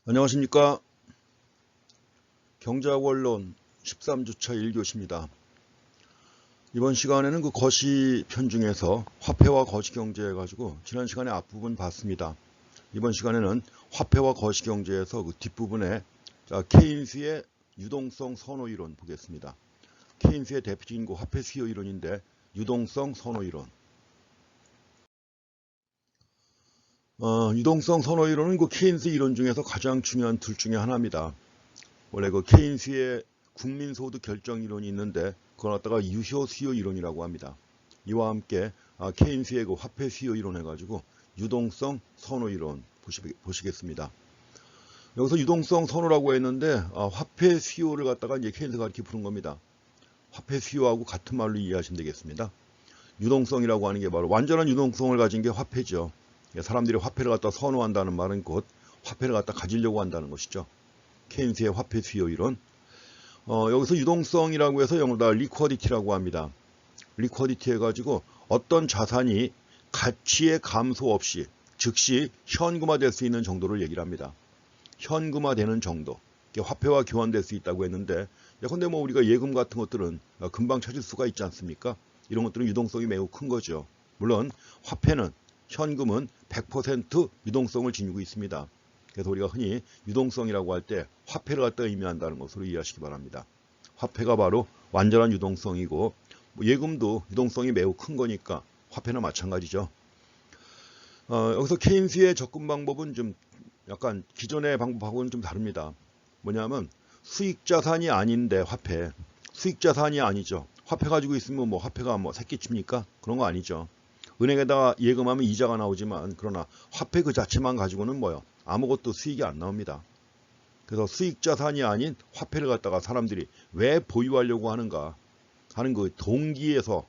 안녕하십니까. 경제학 원론 13주차 1교시입니다. 이번 시간에는 그 거시편 중에서 화폐와 거시경제 해가지고 지난 시간에 앞부분 봤습니다. 이번 시간에는 화폐와 거시경제에서 그 뒷부분에 케인스의 유동성 선호이론 보겠습니다. 케인스의 대표적인 그 화폐 수요 이론인데 유동성 선호이론. 유동성 선호이론은 그 케인스 이론 중에서 가장 중요한 둘 중에 하나입니다. 원래 그 케인스의 국민소득 결정 이론이 있는데 그걸 갖다가 유효 수요 이론이라고 합니다. 이와 함께 케인스의 그 화폐 수요 이론 해가지고 유동성 선호 이론 보시겠습니다. 여기서 유동성 선호라고 했는데 화폐 수요를 갖다가 이제 케인스가 이렇게 부른 겁니다. 화폐 수요하고 같은 말로 이해하시면 되겠습니다. 유동성이라고 하는 게 바로 완전한 유동성을 가진 게 화폐죠. 사람들이 화폐를 갖다 선호한다는 말은 곧 화폐를 갖다 가지려고 한다는 것이죠. 케인스의 화폐 수요 이론. 여기서 유동성이라고 해서 영어로 리쿼디티라고 합니다. 리쿼디티 해가지고 어떤 자산이 가치의 감소 없이 즉시 현금화될 수 있는 정도를 얘기를 합니다. 현금화되는 정도. 화폐와 교환될 수 있다고 했는데 예컨대 뭐 우리가 예금 같은 것들은 금방 찾을 수가 있지 않습니까? 이런 것들은 유동성이 매우 큰 거죠. 물론 화폐는 현금은 100% 유동성을 지니고 있습니다. 그래서 우리가 흔히 유동성이라고 할 때 화폐를 갖다 의미한다는 것으로 이해하시기 바랍니다. 화폐가 바로 완전한 유동성이고 예금도 유동성이 매우 큰 거니까 화폐는 마찬가지죠. 여기서 케인스의 접근 방법은 좀 약간 기존의 방법하고는 좀 다릅니다. 뭐냐면 수익자산이 아닌데 화폐, 수익자산이 아니죠. 화폐 가지고 있으면 뭐 화폐가 뭐 새끼칩니까? 그런 거 아니죠. 은행에다가 예금하면 이자가 나오지만 그러나 화폐 그 자체만 가지고는 뭐요? 아무것도 수익이 안 나옵니다. 그래서 수익자산이 아닌 화폐를 갖다가 사람들이 왜 보유하려고 하는가 하는 그 동기에서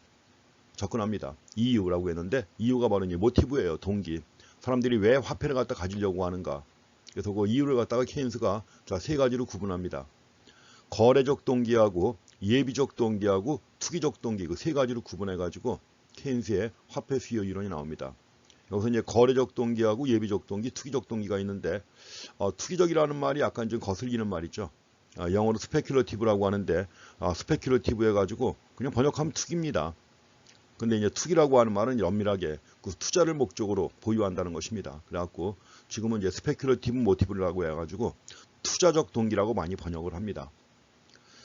접근합니다. 이유라고 했는데 이유가 바로 이제 모티브예요. 동기. 사람들이 왜 화폐를 갖다 가지려고 하는가. 그래서 그 이유를 갖다가 케인스가 세 가지로 구분합니다. 거래적 동기하고 예비적 동기하고 투기적 동기 그 세 가지로 구분해 가지고 케인스의 화폐 수요 이론이 나옵니다. 여기서 이제 거래적 동기하고 예비적 동기, 투기적 동기가 있는데 투기적이라는 말이 약간 좀 거슬리는 말이죠. 영어로 스페큘러티브라고 하는데 스페큘러티브 해가지고 그냥 번역하면 투기입니다. 근데 이제 투기라고 하는 말은 엄밀하게 그 투자를 목적으로 보유한다는 것입니다. 그래갖고 지금은 이제 스페큘러티브 모티브라고 해가지고 투자적 동기라고 많이 번역을 합니다.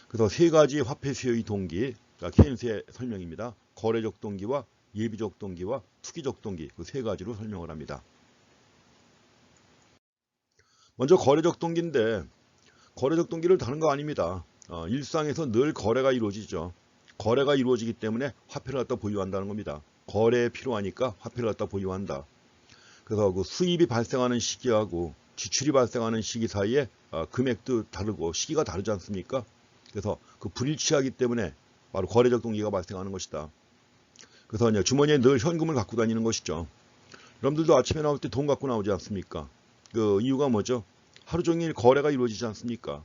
그래서 세 가지 화폐 수요의 동기, 케인스의 설명입니다. 거래적 동기와 예비적 동기와 투기적 동기 그 세 가지로 설명을 합니다. 먼저 거래적 동기인데 거래적 동기를 다른 거 아닙니다. 일상에서 늘 거래가 이루어지죠. 거래가 이루어지기 때문에 화폐를 갖다 보유한다는 겁니다. 거래에 필요하니까 화폐를 갖다 보유한다. 그래서 그 수입이 발생하는 시기하고 지출이 발생하는 시기 사이에 금액도 다르고 시기가 다르지 않습니까? 그래서 그 불일치하기 때문에 바로 거래적 동기가 발생하는 것이다. 그래서 이제 주머니에 늘 현금을 갖고 다니는 것이죠. 여러분들도 아침에 나올 때 돈 갖고 나오지 않습니까? 그 이유가 뭐죠? 하루 종일 거래가 이루어지지 않습니까?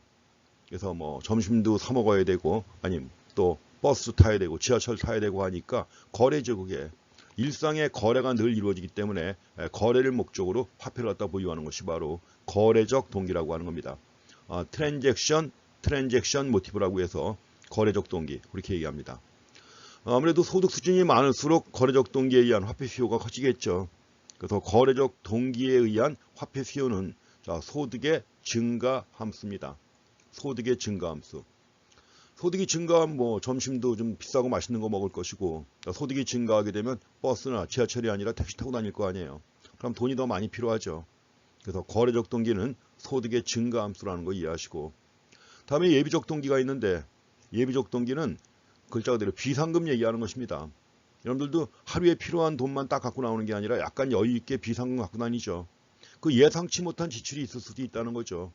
그래서 뭐 점심도 사 먹어야 되고 아니면 또 버스 타야 되고 지하철 타야 되고 하니까 거래죠. 그게 일상의 거래가 늘 이루어지기 때문에 거래를 목적으로 화폐를 갖다 보유하는 것이 바로 거래적 동기라고 하는 겁니다. 트랜잭션 모티브라고 해서 거래적 동기 그렇게 얘기합니다. 아무래도 소득 수준이 많을수록 거래적 동기에 의한 화폐 수요가 커지겠죠. 그래서 거래적 동기에 의한 화폐 수요는 소득의 증가 함수입니다. 소득의 증가 함수. 소득이 증가하면 뭐 점심도 좀 비싸고 맛있는 거 먹을 것이고 소득이 증가하게 되면 버스나 지하철이 아니라 택시 타고 다닐 거 아니에요. 그럼 돈이 더 많이 필요하죠. 그래서 거래적 동기는 소득의 증가 함수라는 거 이해하시고 다음에 예비적 동기가 있는데 예비적 동기는 글자 그대로 비상금 얘기하는 것입니다. 여러분들도 하루에 필요한 돈만 딱 갖고 나오는 게 아니라 약간 여유 있게 비상금 갖고 다니죠. 그 예상치 못한 지출이 있을 수도 있다는 거죠.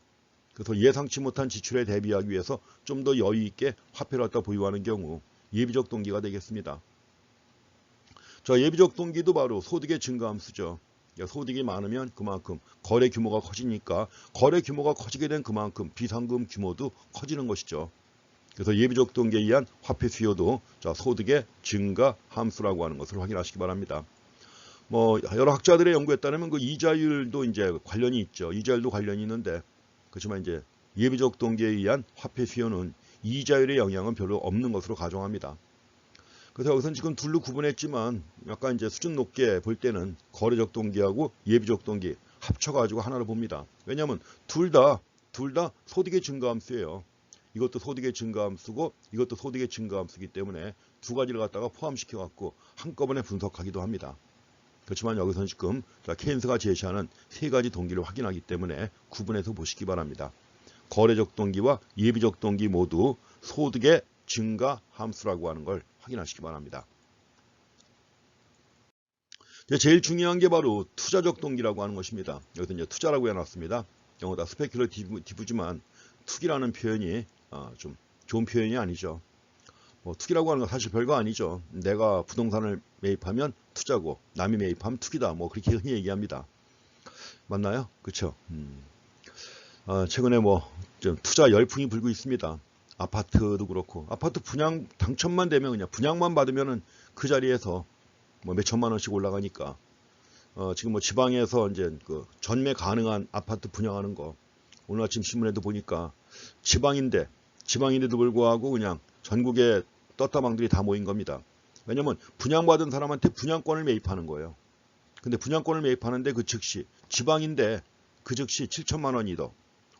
그래서 예상치 못한 지출에 대비하기 위해서 좀 더 여유 있게 화폐를 갖다 보유하는 경우 예비적 동기가 되겠습니다. 예비적 동기도 바로 소득의 증가 함수죠. 소득이 많으면 그만큼 거래 규모가 커지니까 거래 규모가 커지게 된 그만큼 비상금 규모도 커지는 것이죠. 그래서 예비적 동기에 의한 화폐 수요도 소득의 증가 함수라고 하는 것을 확인하시기 바랍니다. 뭐 여러 학자들의 연구에 따르면 그 이자율도 이제 관련이 있죠. 이자율도 관련이 있는데 그렇지만 이제 예비적 동기에 의한 화폐 수요는 이자율의 영향은 별로 없는 것으로 가정합니다. 그래서 여기서는 지금 둘로 구분했지만 약간 이제 수준 높게 볼 때는 거래적 동기하고 예비적 동기 합쳐가지고 하나로 봅니다. 왜냐하면 둘 다 소득의 증가함수예요. 이것도 소득의 증가함수고 이것도 소득의 증가함수이기 때문에 두 가지를 갖다가 포함시켜 갖고 한꺼번에 분석하기도 합니다. 그렇지만 여기서는 지금 케인스가 제시하는 세 가지 동기를 확인하기 때문에 구분해서 보시기 바랍니다. 거래적 동기와 예비적 동기 모두 소득의 증가 함수라고 하는 걸 확인하시기 바랍니다. 제일 중요한 게 바로 투자적 동기라고 하는 것입니다. 여기서 이제 투자라고 해놨습니다. 영어 다 스페큘러티브지만 투기라는 표현이 좀 좋은 표현이 아니죠. 투기라고 하는 건 사실 별거 아니죠. 내가 부동산을 매입하면 투자고 남이 매입하면 투기다. 그렇게 흔히 얘기합니다. 맞나요? 그렇죠. 최근에 좀 투자 열풍이 불고 있습니다. 아파트도 그렇고 아파트 분양 당첨만 되면 그냥 분양만 받으면은 그 자리에서 몇 천만 원씩 올라가니까 지금 지방에서 이제 그 전매 가능한 아파트 분양하는 거 오늘 아침 신문에도 보니까 지방인데도 불구하고 그냥 전국에 떴다방들이 다 모인 겁니다. 왜냐면 분양받은 사람한테 분양권을 매입하는 거예요. 근데 분양권을 매입하는데 그 즉시 지방인데 그 즉시 7천만 원이 더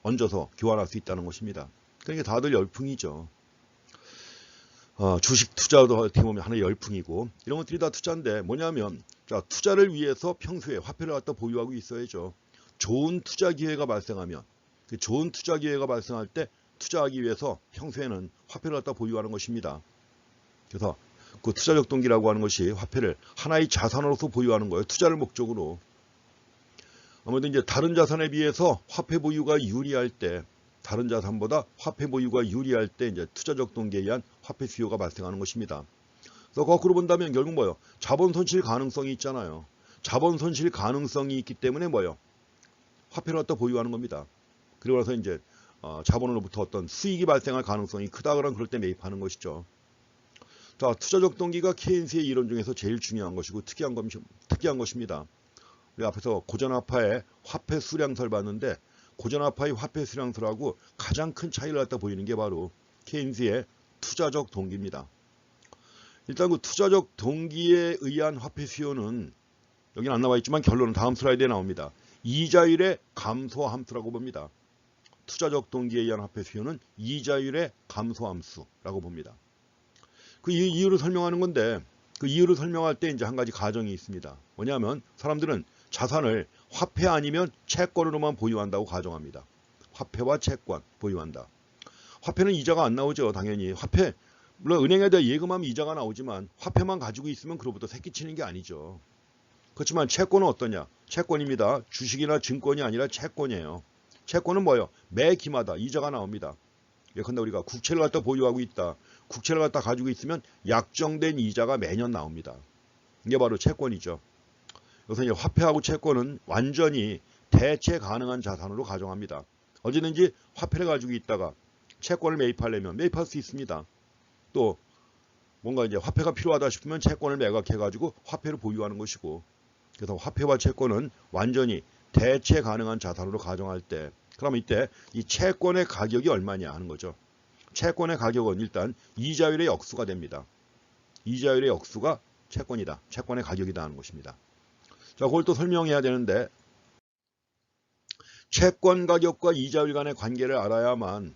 얹어서 교환할 수 있다는 것입니다. 그러니까 다들 열풍이죠. 주식 투자도 어떻게 보면 하나의 열풍이고 이런 것들이 다 투자인데 뭐냐면 투자를 위해서 평소에 화폐를 갖다 보유하고 있어야죠. 좋은 투자 기회가 발생하면 그 좋은 투자 기회가 발생할 때 투자하기 위해서 평소에는 화폐를 갖다 보유하는 것입니다. 그래서 그 투자적 동기라고 하는 것이 화폐를 하나의 자산으로서 보유하는 거예요. 투자를 목적으로. 아무래도 이제 다른 자산에 비해서 화폐 보유가 유리할 때 다른 자산보다 화폐 보유가 유리할 때 이제 투자적 동기에 의한 화폐 수요가 발생하는 것입니다. 그래서 거꾸로 본다면 결국 뭐예요? 자본 손실 가능성이 있잖아요. 자본 손실 가능성이 있기 때문에 뭐예요? 화폐를 갖다 보유하는 겁니다. 그리고 나서 이제 자본으로부터 어떤 수익이 발생할 가능성이 크다 그러면 그럴 때 매입하는 것이죠. 자, 투자적 동기가 케인스의 이론 중에서 제일 중요한 것이고 특이한 것입니다. 우리 앞에서 고전화폐의 화폐 수량서를 봤는데 고전화폐의 화폐 수량서라고 가장 큰 차이를 갖다 보이는 게 바로 케인스의 투자적 동기입니다. 일단 그 투자적 동기에 의한 화폐 수요는 여기는 안 나와 있지만 결론은 다음 슬라이드에 나옵니다. 이자율의 감소 함수라고 봅니다. 투자적 동기에 의한 화폐 수요는 이자율의 감소 함수라고 봅니다. 그 이유를 설명하는 건데 그 이유를 설명할 때 이제 한 가지 가정이 있습니다. 뭐냐면 사람들은 자산을 화폐 아니면 채권으로만 보유한다고 가정합니다. 화폐와 채권 보유한다. 화폐는 이자가 안 나오죠. 당연히 화폐 물론 은행에다 예금하면 이자가 나오지만 화폐만 가지고 있으면 그로부터 새끼치는 게 아니죠. 그렇지만 채권은 어떠냐? 채권입니다. 주식이나 증권이 아니라 채권이에요. 채권은 뭐예요? 매 기마다 이자가 나옵니다. 예컨대 우리가 국채를 갖다 보유하고 있다. 국채를 갖다 가지고 있으면 약정된 이자가 매년 나옵니다. 이게 바로 채권이죠. 그래서 이제 화폐하고 채권은 완전히 대체 가능한 자산으로 가정합니다. 언제든지 화폐를 가지고 있다가 채권을 매입하려면 매입할 수 있습니다. 또 뭔가 이제 화폐가 필요하다 싶으면 채권을 매각해가지고 화폐를 보유하는 것이고 그래서 화폐와 채권은 완전히 대체 가능한 자산으로 가정할 때 그러면 이때 이 채권의 가격이 얼마냐 하는 거죠. 채권의 가격은 일단 이자율의 역수가 됩니다. 이자율의 역수가 채권이다. 채권의 가격이다 하는 것입니다. 자, 그걸 또 설명해야 되는데 채권 가격과 이자율 간의 관계를 알아야만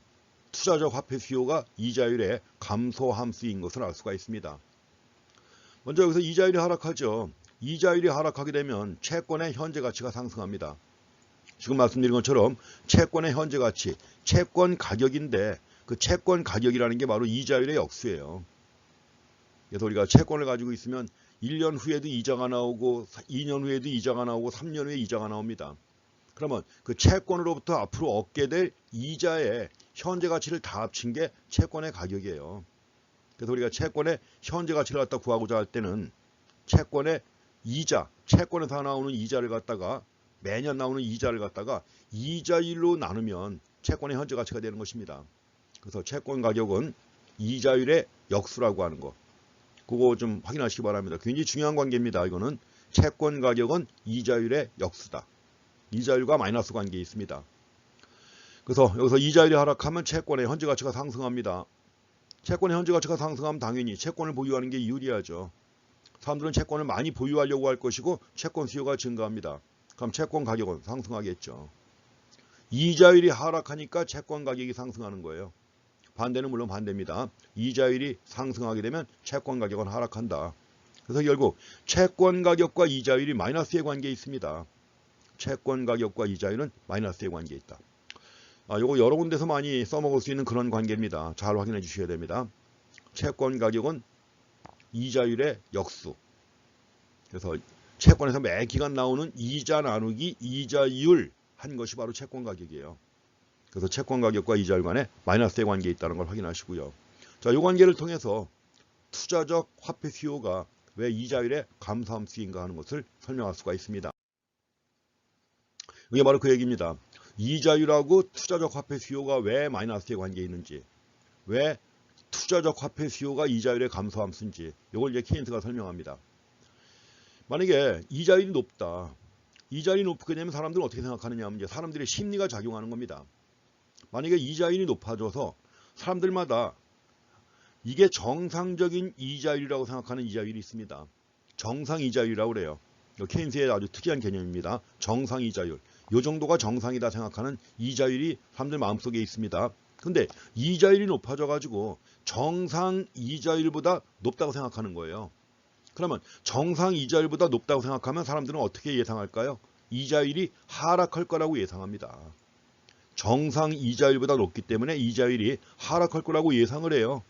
투자적 화폐 수요가 이자율의 감소 함수인 것을 알 수가 있습니다. 먼저 여기서 이자율이 하락하죠. 이자율이 하락하게 되면 채권의 현재 가치가 상승합니다. 지금 말씀드린 것처럼 채권의 현재 가치, 채권 가격인데 그 채권 가격이라는 게 바로 이자율의 역수예요. 그래서 우리가 채권을 가지고 있으면 1년 후에도 이자가 나오고 2년 후에도 이자가 나오고 3년 후에 이자가 나옵니다. 그러면 그 채권으로부터 앞으로 얻게 될 이자의 현재 가치를 다 합친 게 채권의 가격이에요. 그래서 우리가 채권의 현재 가치를 갖다 구하고자 할 때는 채권의 이자, 채권에서 나오는 이자를 갖다가 매년 나오는 이자를 갖다가 이자율로 나누면 채권의 현재 가치가 되는 것입니다. 그래서 채권 가격은 이자율의 역수라고 하는 거. 그거 좀 확인하시기 바랍니다. 굉장히 중요한 관계입니다. 이거는 채권 가격은 이자율의 역수다. 이자율과 마이너스 관계에 있습니다. 그래서 여기서 이자율이 하락하면 채권의 현재 가치가 상승합니다. 채권의 현재 가치가 상승하면 당연히 채권을 보유하는 게 유리하죠. 사람들은 채권을 많이 보유하려고 할 것이고 채권 수요가 증가합니다. 그럼 채권 가격은 상승하겠죠. 이자율이 하락하니까 채권 가격이 상승하는 거예요. 반대는 물론 반대입니다. 이자율이 상승하게 되면 채권 가격은 하락한다. 그래서 결국 채권 가격과 이자율이 마이너스의 관계에 있습니다. 채권 가격과 이자율은 마이너스의 관계에 있다. 요거 여러 군데서 많이 써먹을 수 있는 그런 관계입니다. 잘 확인해 주셔야 됩니다. 채권 가격은 이자율의 역수. 그래서 채권에서 매 기간 나오는 이자 나누기 이자율 한 것이 바로 채권 가격이에요. 그래서 채권 가격과 이자율 간에 마이너스의 관계에 있다는 걸 확인하시고요. 자, 이 관계를 통해서 투자적 화폐 수요가 왜 이자율의 감소함수인가 하는 것을 설명할 수가 있습니다. 이게 바로 그 얘기입니다. 이자율하고 투자적 화폐 수요가 왜 마이너스의 관계에 있는지, 왜 투자적 화폐 수요가 이자율의 감소함수인지 이걸 이제 케인스가 설명합니다. 만약에 이자율이 높다. 이자율이 높게 되면 사람들은 어떻게 생각하느냐 하면 이제 사람들의 심리가 작용하는 겁니다. 만약에 이자율이 높아져서 사람들마다 이게 정상적인 이자율이라고 생각하는 이자율이 있습니다. 정상 이자율이라고 그래요. 케인스의 아주 특이한 개념입니다. 정상 이자율. 이 정도가 정상이다 생각하는 이자율이 사람들 마음속에 있습니다. 근데 이자율이 높아져 가지고 정상 이자율보다 높다고 생각하는 거예요. 그러면 정상 이자율보다 높다고 생각하면 사람들은 어떻게 예상할까요? 이자율이 하락할 거라고 예상합니다. 정상 이자율보다 높기 때문에 이자율이 하락할 거라고 예상을 해요.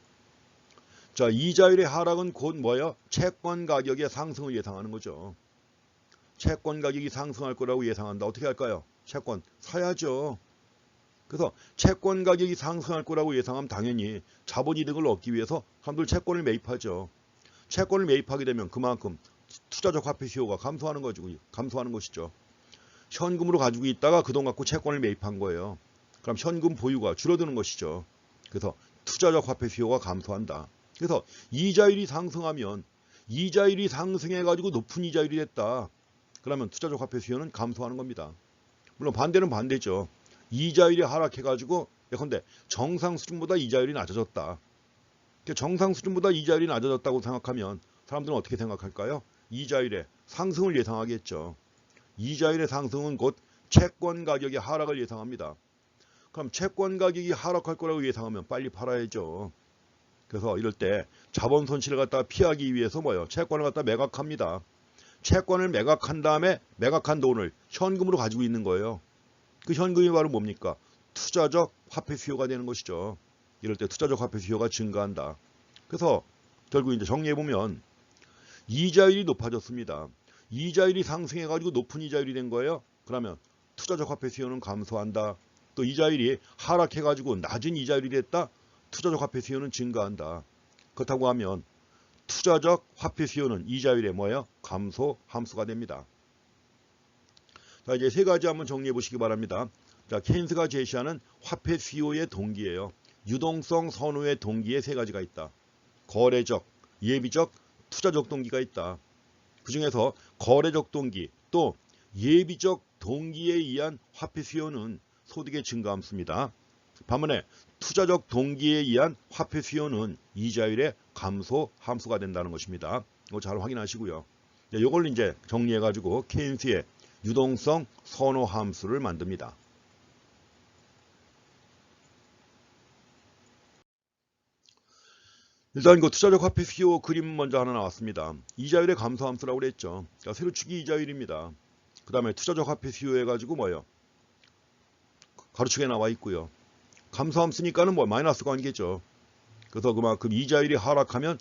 자, 이자율의 하락은 곧 뭐예요? 채권 가격의 상승을 예상하는 거죠. 채권 가격이 상승할 거라고 예상한다. 어떻게 할까요? 채권 사야죠. 그래서 채권 가격이 상승할 거라고 예상하면 당연히 자본이득을 얻기 위해서 사람들 채권을 매입하죠. 채권을 매입하게 되면 그만큼 투자적 화폐 수요가 감소하는 것이죠. 현금으로 가지고 있다가 그 돈 갖고 채권을 매입한 거예요. 그럼 현금 보유가 줄어드는 것이죠. 그래서 투자적 화폐 수요가 감소한다. 그래서 이자율이 상승하면 이자율이 상승해가지고 높은 이자율이 됐다. 그러면 투자적 화폐 수요는 감소하는 겁니다. 물론 반대는 반대죠. 이자율이 하락해가지고 예컨대 정상 수준보다 이자율이 낮아졌다. 정상 수준보다 이자율이 낮아졌다고 생각하면 사람들은 어떻게 생각할까요? 이자율의 상승을 예상하겠죠. 이자율의 상승은 곧 채권 가격의 하락을 예상합니다. 그럼 채권 가격이 하락할 거라고 예상하면 빨리 팔아야죠. 그래서 이럴 때 자본 손실을 갖다가 피하기 위해서 뭐예요? 채권을 갖다 매각합니다. 채권을 매각한 다음에 매각한 돈을 현금으로 가지고 있는 거예요. 그 현금이 바로 뭡니까? 투자적 화폐 수요가 되는 것이죠. 이럴 때 투자적 화폐 수요가 증가한다. 그래서 결국 이제 정리해보면 이자율이 높아졌습니다. 이자율이 상승해가지고 높은 이자율이 된 거예요. 그러면 투자적 화폐 수요는 감소한다. 또 이자율이 하락해가지고 낮은 이자율이 됐다. 투자적 화폐 수요는 증가한다. 그렇다고 하면 투자적 화폐 수요는 이자율의 뭐예요? 감소 함수가 됩니다. 자, 이제 세 가지 한번 정리해 보시기 바랍니다. 자, 케인스가 제시하는 화폐 수요의 동기예요. 유동성 선호의 동기에 세 가지가 있다. 거래적, 예비적, 투자적 동기가 있다. 그 중에서 거래적 동기 또 예비적 동기에 의한 화폐 수요는 소득의 증가 함수입니다. 반면에 투자적 동기에 의한 화폐 수요는 이자율의 감소 함수가 된다는 것입니다. 이거 잘 확인하시고요. 이걸 이제 정리해 가지고 케인스의 유동성 선호 함수를 만듭니다. 일단 그 투자적 화폐 수요 그림 먼저 하나 나왔습니다. 이자율의 감소 함수라고 그랬죠. 그러니까 세로축이 이자율입니다. 그 다음에 투자적 화폐 수요 해가지고 뭐예요? 가로축에 나와 있고요. 감소 함수니까는 뭐 마이너스 관계죠. 그래서 그만큼 이자율이 하락하면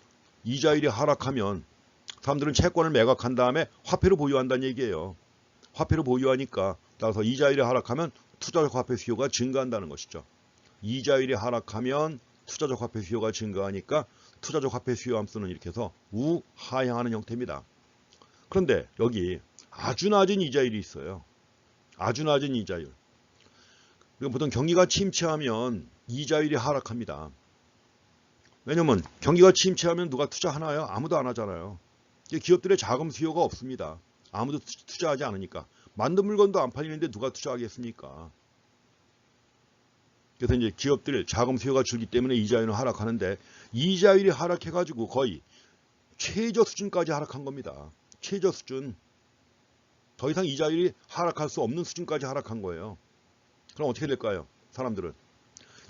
사람들은 채권을 매각한 다음에 화폐로 보유한다는 얘기예요. 화폐로 보유하니까 따라서 이자율이 하락하면 투자적 화폐 수요가 증가한다는 것이죠. 이자율이 하락하면 투자적 화폐 수요가 증가하니까 투자적 화폐 수요 함수는 이렇게 해서 우하향하는 형태입니다. 그런데 여기 아주 낮은 이자율이 있어요. 아주 낮은 이자율. 보통 경기가 침체하면 이자율이 하락합니다. 왜냐면 경기가 침체하면 누가 투자하나요? 아무도 안 하잖아요. 기업들의 자금 수요가 없습니다. 아무도 투자하지 않으니까. 만든 물건도 안 팔리는데 누가 투자하겠습니까? 그래서 이제 기업들 자금 수요가 줄기 때문에 이자율은 하락하는데 이자율이 하락해가지고 거의 최저 수준까지 하락한 겁니다. 최저 수준. 더 이상 이자율이 하락할 수 없는 수준까지 하락한 거예요. 그럼 어떻게 될까요? 사람들은.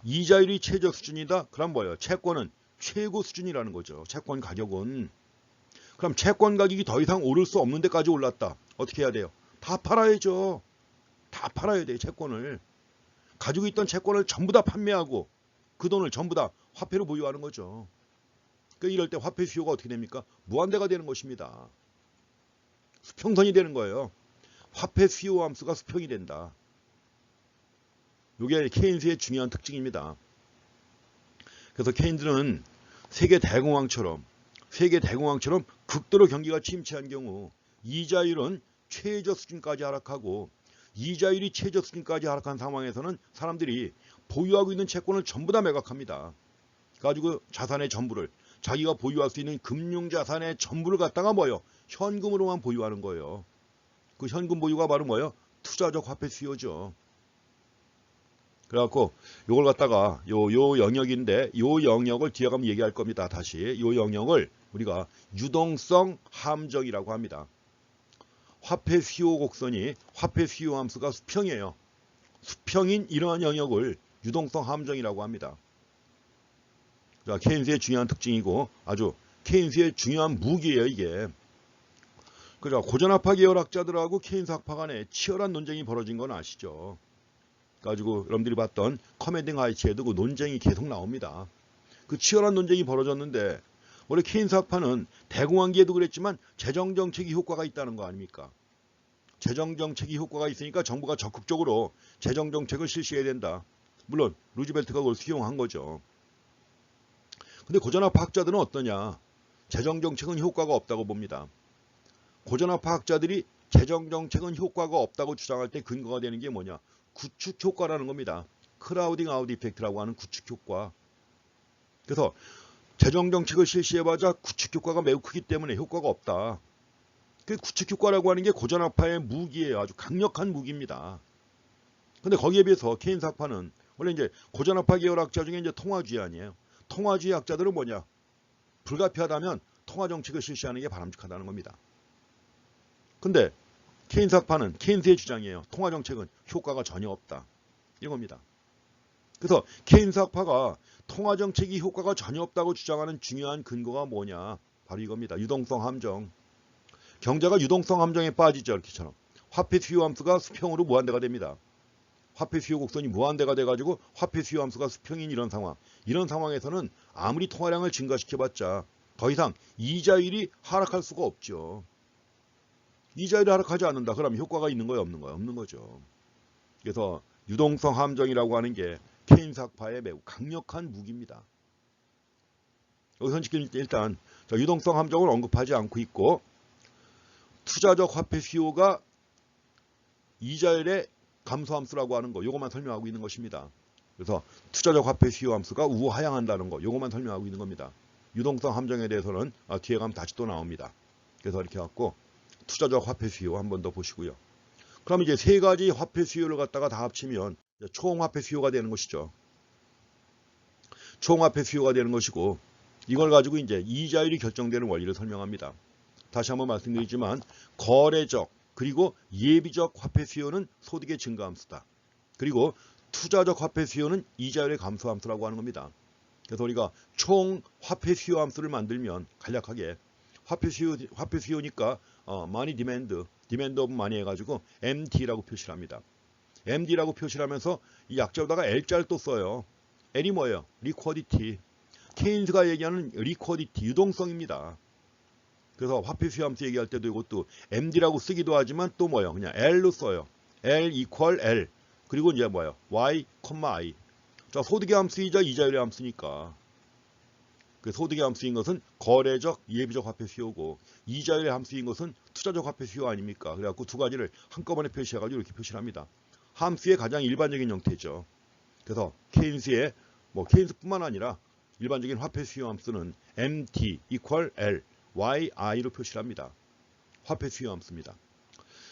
이자율이 최저 수준이다? 그럼 뭐예요? 채권은 최고 수준이라는 거죠. 채권 가격은. 그럼 채권 가격이 더 이상 오를 수 없는 데까지 올랐다. 어떻게 해야 돼요? 다 팔아야죠. 다 팔아야 돼요. 채권을. 가지고 있던 채권을 전부 다 판매하고 그 돈을 전부 다 화폐로 보유하는 거죠. 그러니까 이럴 때 화폐 수요가 어떻게 됩니까? 무한대가 되는 것입니다. 수평선이 되는 거예요. 화폐 수요 함수가 수평이 된다. 이게 케인스의 중요한 특징입니다. 그래서 케인스는 세계 대공황처럼 극도로 경기가 침체한 경우 이자율은 최저 수준까지 하락하고 이자율이 최저 수준까지 하락한 상황에서는 사람들이 보유하고 있는 채권을 전부 다 매각합니다. 가지고 자산의 전부를 자기가 보유할 수 있는 금융자산의 전부를 갖다가 뭐예요? 현금으로만 보유하는 거예요. 그 현금 보유가 바로 뭐예요? 투자적 화폐 수요죠. 그래갖고 요걸 갖다가 요 영역인데 요 영역을 뒤에 가면 얘기할 겁니다. 다시 요 영역을 우리가 유동성 함정이라고 합니다. 화폐 수요 곡선이 화폐 수요 함수가 수평이에요. 수평인 이러한 영역을 유동성 함정이라고 합니다. 자, 케인스의 중요한 특징이고 아주 케인스의 중요한 무기예요, 이게. 그죠? 고전학파 계열학자들하고 케인스 학파 간에 치열한 논쟁이 벌어진 건 아시죠? 가지고 여러분들이 봤던 커맨딩 하이츠에도 그 논쟁이 계속 나옵니다. 그 치열한 논쟁이 벌어졌는데 원래 케인스 학파는 대공황기에도 그랬지만 재정정책이 효과가 있다는 거 아닙니까? 재정정책이 효과가 있으니까 정부가 적극적으로 재정정책을 실시해야 된다. 물론 루즈벨트가 그걸 수용한 거죠. 근데 고전학파 학자들은 어떠냐? 재정정책은 효과가 없다고 봅니다. 고전학파 학자들이 재정정책은 효과가 없다고 주장할 때 근거가 되는 게 뭐냐? 구축 효과라는 겁니다. 크라우딩 아웃 이펙트라고 하는 구축 효과. 그래서 재정정책을 실시해봐자 구축 효과가 매우 크기 때문에 효과가 없다. 그 구축 효과라고 하는 게 고전학파의 무기예요. 아주 강력한 무기입니다. 근데 거기에 비해서 케인스 학파는 원래 이제 고전학파 계열학자 중에 이제 통화주의 아니에요. 통화주의 학자들은 뭐냐? 불가피하다면 통화정책을 실시하는 게 바람직하다는 겁니다. 근데 케인스 학파는 케인스의 주장이에요. 통화정책은 효과가 전혀 없다. 이겁니다. 그래서 케인스 학파가 통화정책이 효과가 전혀 없다고 주장하는 중요한 근거가 뭐냐? 바로 이겁니다. 유동성 함정. 경제가 유동성 함정에 빠지죠. 이렇게처럼. 화폐 수요 함수가 수평으로 무한대가 됩니다. 화폐 수요 곡선이 무한대가 돼가지고 화폐 수요 함수가 수평인 이런 상황. 이런 상황에서는 아무리 통화량을 증가시켜봤자 더 이상 이자율이 하락할 수가 없죠. 이자율이 하락하지 않는다. 그럼 효과가 있는 거예요? 없는 거예요? 없는 거죠. 그래서 유동성 함정이라고 하는 게 케인스 학파의 매우 강력한 무기입니다. 여기서 일단 유동성 함정을 언급하지 않고 있고 투자적 화폐 수요가 이자율의 감소 함수라고 하는 거 요것만 설명하고 있는 것입니다. 그래서 투자적 화폐 수요 함수가 우하향한다는 거 요것만 설명하고 있는 겁니다. 유동성 함정에 대해서는 뒤에 가면 다시 또 나옵니다. 그래서 이렇게 갖고 투자적 화폐 수요 한 번 더 보시고요. 그럼 이제 세 가지 화폐 수요를 갖다가 다 합치면 총 화폐 수요가 되는 것이죠. 총 화폐 수요가 되는 것이고 이걸 가지고 이제 이자율이 결정되는 원리를 설명합니다. 다시 한번 말씀드리지만 거래적 그리고 예비적 화폐 수요는 소득의 증가 함수다. 그리고 투자적 화폐 수요는 이자율의 감소 함수라고 하는 겁니다. 그래서 우리가 총 화폐 수요 함수를 만들면 간략하게 화폐 수요니까 money demand, demand of money 해가지고 MD라고 표시를 합니다. MD라고 표시를 하면서 이 약자로다가 L자를 또 써요. L이 뭐예요? liquidity. 케인스가 얘기하는 liquidity, 유동성입니다. 그래서 화폐 수요 함수 얘기할 때도 이것도 MD라고 쓰기도 하지만 또 뭐예요? 그냥 L로 써요. L equal L. 그리고 이제 뭐예요? Y, I. 자, 소득의 함수이자 이자율의 함수니까. 그 소득의 함수인 것은 거래적, 예비적 화폐 수요고 이자율의 함수인 것은 투자적 화폐 수요 아닙니까? 그래갖고 두 가지를 한꺼번에 표시해가지고 이렇게 표시를 합니다. 함수의 가장 일반적인 형태죠. 그래서 케인스의 케인스뿐만 아니라 일반적인 화폐 수요 함수는 MT equal L, YI로 표시를 합니다. 화폐 수요 함수입니다.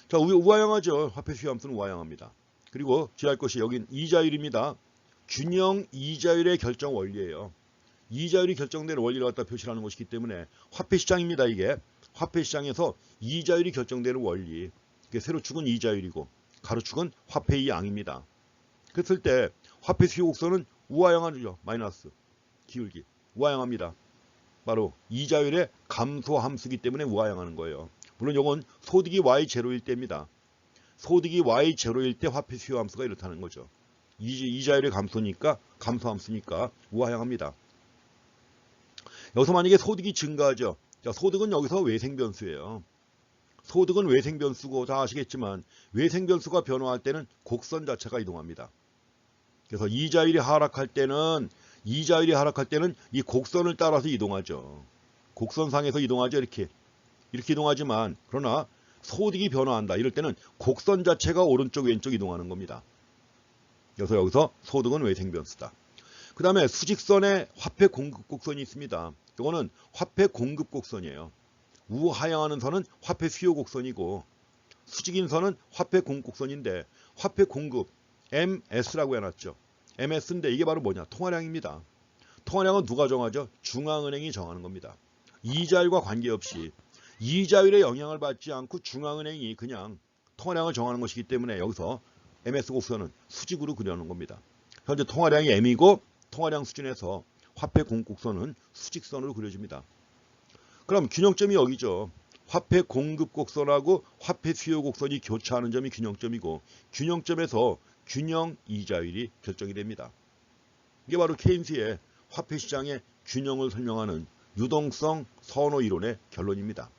자, 우하향하죠. 화폐 수요 함수는 우하향합니다. 그리고 지할 것이 여긴 이자율입니다. 균형 이자율의 결정 원리예요. 이자율이 결정되는 원리를 갖다 표시하는 것이기 때문에 화폐시장입니다. 이게 화폐시장에서 이자율이 결정되는 원리. 이게 세로축은 이자율이고 가로축은 화폐의 양입니다. 그랬을 때 화폐 수요 곡선은 우하향하죠. 마이너스 기울기 우하향합니다. 바로 이자율의 감소 함수이기 때문에 우하향하는 거예요. 물론 이건 소득이 Y0일 때입니다. 소득이 Y0일 때 화폐 수요 함수가 이렇다는 거죠. 이자율의 감소 함수니까 우하향합니다. 여기서 만약에 소득이 증가하죠. 자, 소득은 여기서 외생변수예요. 소득은 외생변수고 다 아시겠지만 외생변수가 변화할 때는 곡선 자체가 이동합니다. 그래서 이자율이 하락할 때는 이 곡선을 따라서 이동하죠. 곡선상에서 이동하죠. 이렇게 이동하지만 그러나 소득이 변화한다. 이럴 때는 곡선 자체가 오른쪽 왼쪽 이동하는 겁니다. 그래서 여기서 소득은 외생변수다. 그 다음에 수직선에 화폐 공급 곡선이 있습니다. 이거는 화폐 공급 곡선이에요. 우하향하는 선은 화폐 수요 곡선이고 수직인 선은 화폐 공급 곡선인데 화폐 공급 MS라고 해놨죠. MS인데 이게 바로 뭐냐? 통화량입니다. 통화량은 누가 정하죠? 중앙은행이 정하는 겁니다. 이자율과 관계없이 이자율의 영향을 받지 않고 중앙은행이 그냥 통화량을 정하는 것이기 때문에 여기서 MS 곡선은 수직으로 그려놓은 겁니다. 현재 통화량이 M이고 통화량 수준에서 화폐 공급 곡선은 수직선으로 그려집니다. 그럼 균형점이 여기죠. 화폐 공급 곡선하고 화폐 수요 곡선이 교차하는 점이 균형점이고 균형점에서 균형 이자율이 결정이 됩니다. 이게 바로 케인스의 화폐 시장의 균형을 설명하는 유동성 선호 이론의 결론입니다.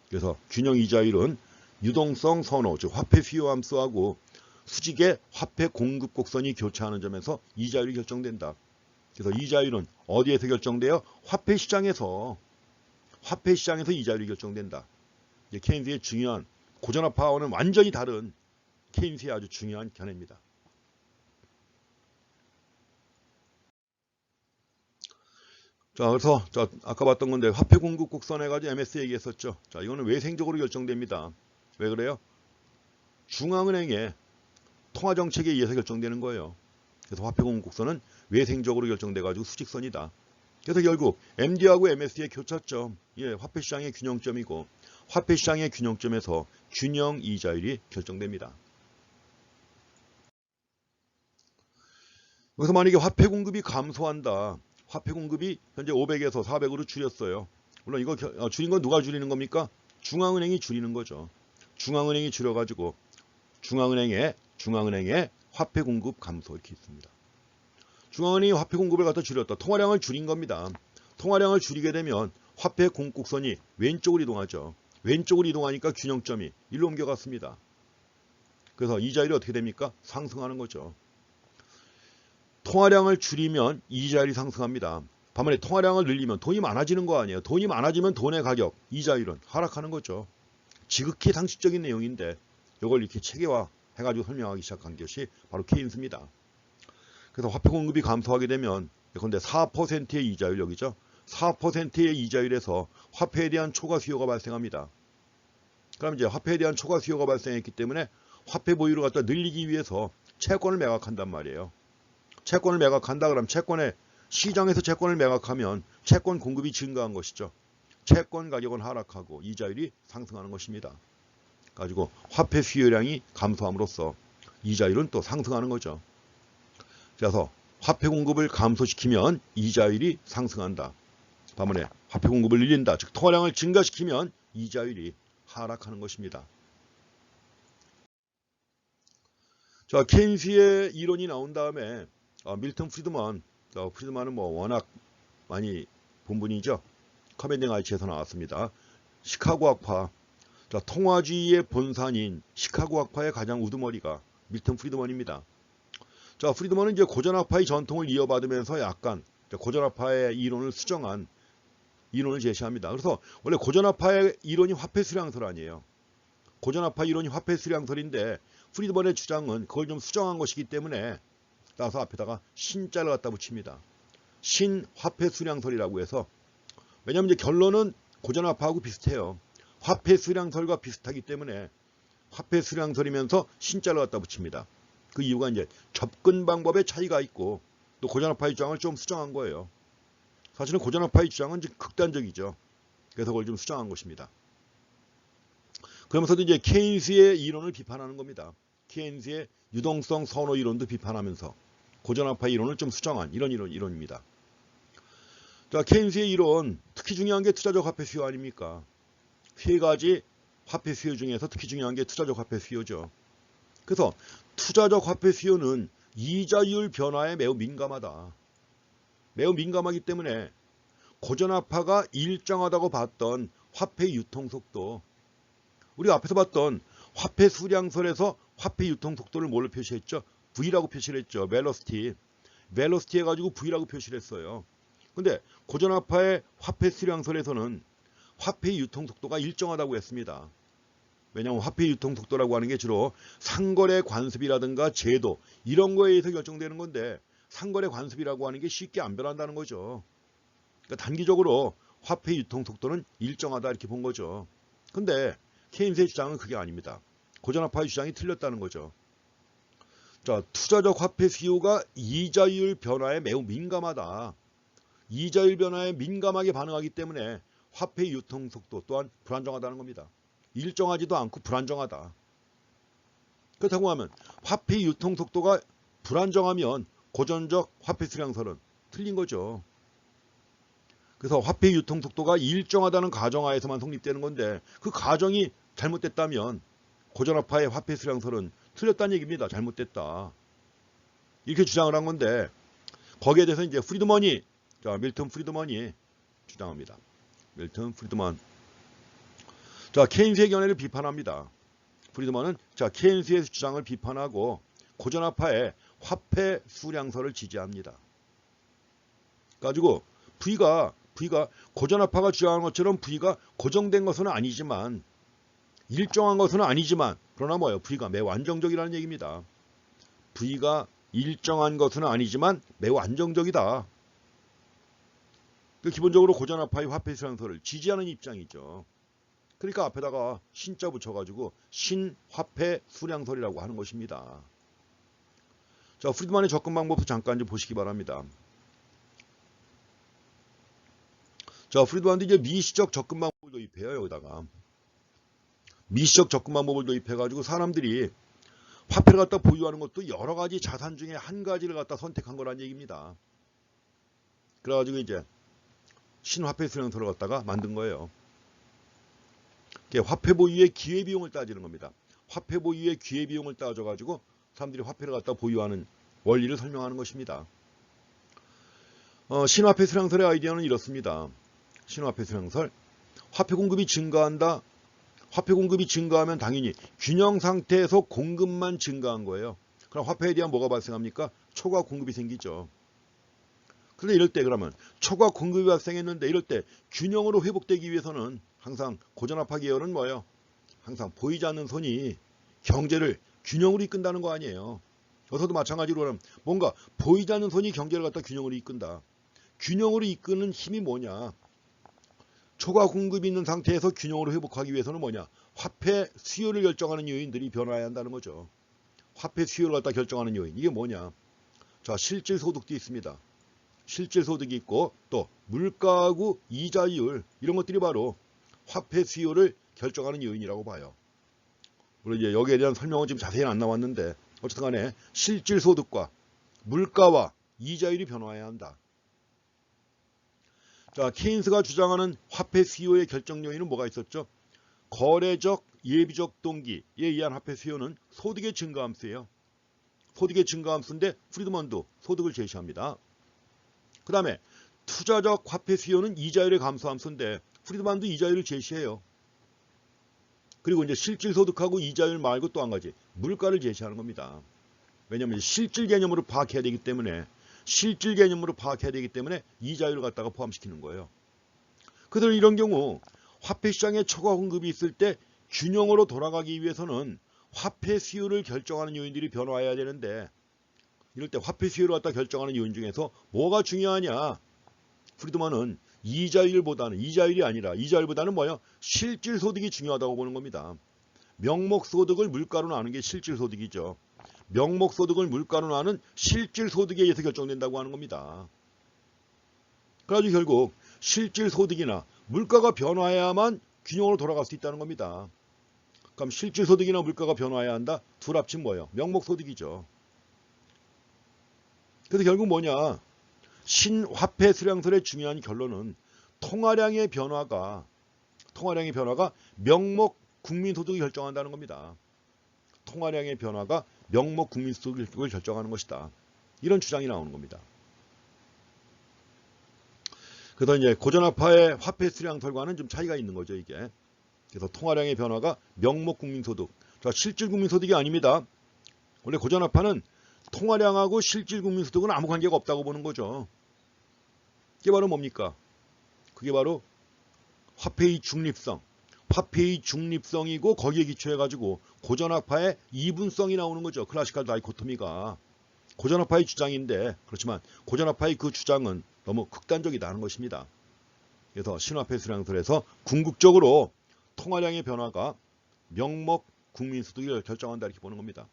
그래서 균형 이자율은 유동성 선호, 즉 화폐 수요 함수하고 수직의 화폐 공급 곡선이 교차하는 점에서 이자율이 결정된다. 그래서 이자율은 어디에서 결정돼요? 화폐 시장에서 이자율이 결정된다. 이게 케인스의 중요한 고전화파와는 완전히 다른 케인스의 아주 중요한 견해입니다. 자, 그래서 아까 봤던 건데 화폐 공급 곡선 해가지고 MS 얘기했었죠. 자, 이거는 외생적으로 결정됩니다. 왜 그래요? 중앙은행의 통화 정책에 의해서 결정되는 거예요. 그래서 화폐 공급 곡선은 외생적으로 결정돼가지고 수직선이다. 그래서 결국 MD하고 MS의 교차점, 화폐 시장의 균형점이고 화폐 시장의 균형점에서 균형 이자율이 결정됩니다. 그래서 만약에 화폐 공급이 감소한다. 화폐 공급이 현재 500에서 400으로 줄였어요. 물론 이거 줄인 건 누가 줄이는 겁니까? 중앙은행이 줄이는 거죠. 중앙은행이 줄여가지고 중앙은행의 화폐 공급 감소 이렇게 있습니다. 중앙은행이 화폐 공급을 갖다 줄였다. 통화량을 줄인 겁니다. 통화량을 줄이게 되면 화폐 공급 곡선이 왼쪽으로 이동하죠. 왼쪽으로 이동하니까 균형점이 일로 옮겨갔습니다. 그래서 이자율이 어떻게 됩니까? 상승하는 거죠. 통화량을 줄이면 이자율이 상승합니다. 반면에 통화량을 늘리면 돈이 많아지는 거 아니에요. 돈이 많아지면 돈의 가격, 이자율은 하락하는 거죠. 지극히 상식적인 내용인데 이걸 이렇게 체계화 해가지고 설명하기 시작한 것이 바로 케인스입니다. 그래서 화폐 공급이 감소하게 되면 예컨대 4%의 이자율 여기죠. 4%의 이자율에서 화폐에 대한 초과 수요가 발생합니다. 그럼 이제 화폐에 대한 초과 수요가 발생했기 때문에 화폐 보유를 갖다 늘리기 위해서 채권을 매각한단 말이에요. 채권을 매각한다 그러면 시장에서 채권을 매각하면 채권 공급이 증가한 것이죠. 채권 가격은 하락하고 이자율이 상승하는 것입니다. 가지고 화폐 수요량이 감소함으로써 이자율은 또 상승하는 거죠. 그래서 화폐 공급을 감소시키면 이자율이 상승한다. 반면에 화폐 공급을 늘린다. 즉 통화량을 증가시키면 이자율이 하락하는 것입니다. 자, 케인스의 이론이 나온 다음에 밀턴 프리드만은 뭐 워낙 많이 본 분이죠. 커맨딩 아이치에서 나왔습니다. 시카고 학파, 자, 통화주의의 본산인 시카고 학파의 가장 우두머리가 밀턴 프리드만입니다. 자, 프리드만은 이제 고전학파의 전통을 이어받으면서 약간 고전학파의 이론을 수정한 이론을 제시합니다. 그래서 원래 고전학파의 이론이 화폐 수량설 아니에요. 고전학파 이론이 화폐 수량설인데 프리드만의 주장은 그걸 좀 수정한 것이기 때문에 따라서 앞에다가 신자를 갖다 붙입니다. 신화폐 수량설이라고 해서, 왜냐하면 이제 결론은 고전학파하고 비슷해요. 화폐 수량설과 비슷하기 때문에 화폐 수량설이면서 신자를 갖다 붙입니다. 그 이유가 이제 접근 방법의 차이가 있고 또 고전학파의 주장을 좀 수정한 거예요. 사실은 고전학파의 주장은 좀 극단적이죠. 그래서 그걸 좀 수정한 것입니다. 그러면서도 이제 케인스의 이론을 비판하는 겁니다. 케인스의 유동성 선호 이론도 비판하면서 고전학파의 이론을 좀 수정한 이런 이론입니다. 자, 케인스의 이론, 특히 중요한 게 투자적 화폐 수요 아닙니까? 세 가지 화폐 수요 중에서 특히 중요한 게 투자적 화폐 수요죠. 그래서 투자적 화폐 수요는 이자율 변화에 매우 민감하다. 매우 민감하기 때문에 고전화파가 일정하다고 봤던 화폐 유통 속도, 우리가 앞에서 봤던 화폐 수량설에서 화폐 유통 속도를 뭘로 표시했죠? V라고 표시를 했죠. 벨로시티 해가지고 V라고 표시를 했어요. 근데 고전화파의 화폐 수량설에서는 화폐 유통 속도가 일정하다고 했습니다. 왜냐하면 화폐 유통 속도라고 하는 게 주로 상거래 관습이라든가 제도 이런 거에 의해서 결정되는 건데 상거래 관습이라고 하는 게 쉽게 안 변한다는 거죠. 그러니까 단기적으로 화폐 유통 속도는 일정하다 이렇게 본 거죠. 근데 케인스의 주장은 그게 아닙니다. 고전화파의 주장이 틀렸다는 거죠. 자, 투자적 화폐 수요가 이자율 변화에 매우 민감하다. 이자율 변화에 민감하게 반응하기 때문에 화폐 유통 속도 또한 불안정하다는 겁니다. 일정하지도 않고 불안정하다. 그렇다고 하면 화폐 유통 속도가 불안정하면 고전적 화폐 수량설은 틀린 거죠. 그래서 화폐 유통 속도가 일정하다는 가정하에서만 성립되는 건데 그 가정이 잘못됐다면 고전화파의 화폐 수량설은 틀렸다는 얘기입니다. 잘못됐다. 이렇게 주장을 한 건데 거기에 대해서 이제 프리드먼이, 자, 밀턴 프리드먼이 주장합니다. 밀턴 프리드먼. 자, 케인스의 견해를 비판합니다. 프리드먼은 자, 케인스의 주장을 비판하고 고전화파의 화폐 수량설을 지지합니다. 가지고 V가 고전화파가 주장하는 것처럼 V가 고정된 것은 아니지만 일정한 것은 아니지만 그러나 뭐예요? V가 매우 안정적이라는 얘기입니다. V가 일정한 것은 아니지만 매우 안정적이다. 기본적으로 고전화파의 화폐 수량설을 지지하는 입장이죠. 그러니까 앞에다가 신자 붙여가지고 신화폐 수량설이라고 하는 것입니다. 자, 프리드만의 접근 방법도 잠깐 좀 보시기 바랍니다. 자, 프리드만도 이제 미시적 접근 방법을 도입해요. 여기다가 미시적 접근 방법을 도입해가지고 사람들이 화폐를 갖다 보유하는 것도 여러 가지 자산 중에 한 가지를 갖다 선택한 거란 얘기입니다. 그래가지고 이제 신화폐 수량설을 갖다가 만든 거예요. 화폐 보유의 기회비용을 따지는 겁니다. 화폐 보유의 기회비용을 따져가지고 사람들이 화폐를 갖다 보유하는 원리를 설명하는 것입니다. 신화폐 수량설의 아이디어는 이렇습니다. 신화폐 수량설. 화폐 공급이 증가한다. 화폐 공급이 증가하면 당연히 균형 상태에서 공급만 증가한 거예요. 그럼 화폐에 대한 뭐가 발생합니까? 초과 공급이 생기죠. 그런데 이럴 때 그러면 초과 공급이 발생했는데 이럴 때 균형으로 회복되기 위해서는 항상 고전화파 계열은 뭐예요? 항상 보이지 않는 손이 경제를 균형으로 이끈다는 거 아니에요. 여기서도 마찬가지로 그럼 뭔가 보이지 않는 손이 경제를 갖다 균형으로 이끈다. 균형으로 이끄는 힘이 뭐냐? 초과 공급이 있는 상태에서 균형으로 회복하기 위해서는 뭐냐? 화폐 수요를 결정하는 요인들이 변화해야 한다는 거죠. 화폐 수요를 갖다 결정하는 요인. 이게 뭐냐? 자, 실질 소득도 있습니다. 실질 소득이 있고 또 물가하고 이자율 이런 것들이 바로 화폐 수요를 결정하는 요인이라고 봐요. 물론 이제 여기에 대한 설명은 지금 자세히는 안 나왔는데 어쨌든 간에 실질 소득과 물가와 이자율이 변화해야 한다. 자, 케인스가 주장하는 화폐 수요의 결정 요인은 뭐가 있었죠? 거래적 예비적 동기에 의한 화폐 수요는 소득의 증가함수예요. 소득의 증가함수인데 프리드먼도 소득을 제시합니다. 그 다음에 투자적 화폐 수요는 이자율의 감소함수인데 프리드만도 이자율을 제시해요. 그리고 이제 실질 소득하고 이자율 말고 또 한 가지 물가를 제시하는 겁니다. 왜냐하면 실질 개념으로 파악해야 되기 때문에 이자율을 갖다가 포함시키는 거예요. 그래서 이런 경우 화폐 시장에 초과 공급이 있을 때 균형으로 돌아가기 위해서는 화폐 수요를 결정하는 요인들이 변화해야 되는데 이럴 때 화폐 수요를 갖다 결정하는 요인 중에서 뭐가 중요하냐? 프리드만은 이자율보다는 뭐예요? 실질 소득이 중요하다고 보는 겁니다. 명목 소득을 물가로 나누는 게 실질 소득이죠. 명목소득을 물가로 나누는 실질소득에 의해서 결정된다고 하는 겁니다. 그래가지고 결국 실질소득이나 물가가 변화해야만 균형으로 돌아갈 수 있다는 겁니다. 그럼 실질소득이나 물가가 변화해야 한다? 둘 합치면 뭐예요? 명목소득이죠. 그래서 결국 뭐냐? 신화폐 수량설의 중요한 결론은 통화량의 변화가 명목 국민소득을 결정한다는 겁니다. 통화량의 변화가 명목 국민소득을 결정하는 것이다. 이런 주장이 나오는 겁니다. 그래서 이제 고전화폐의 화폐 수량설과는 좀 차이가 있는 거죠, 이게. 그래서 통화량의 변화가 명목 국민소득. 자, 실질 국민소득이 아닙니다. 원래 고전화폐는 통화량하고 실질 국민소득은 아무 관계가 없다고 보는 거죠. 그게 바로 뭡니까? 그게 바로 화폐의 중립성. 화폐의 중립성이고 거기에 기초해가지고 고전화폐의 이분성이 나오는 거죠. 클래시컬 다이코토미가. 고전화폐의 주장인데 그렇지만 고전화폐의 그 주장은 너무 극단적이다는 것입니다. 그래서 신화폐 수량설에서 궁극적으로 통화량의 변화가 명목 국민소득을 결정한다 이렇게 보는 겁니다.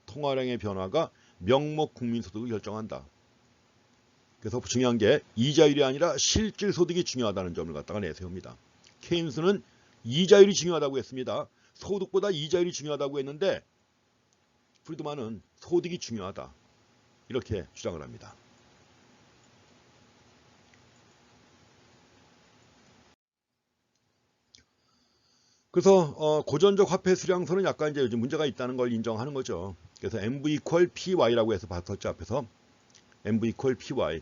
통화량의 변화가 명목 국민소득을 결정한다. 그래서 중요한 게 이자율이 아니라 실질소득이 중요하다는 점을 갖다가 내세웁니다. 케인스는 이자율이 중요하다고 했습니다. 소득보다 이자율이 중요하다고 했는데 프리드만은 소득이 중요하다. 이렇게 주장을 합니다. 그래서 고전적 화폐 수량설은 약간 이제 요즘 문제가 있다는 걸 인정하는 거죠. 그래서 MV equal PY라고 해서 봤었죠. 앞에서 MV equal PY.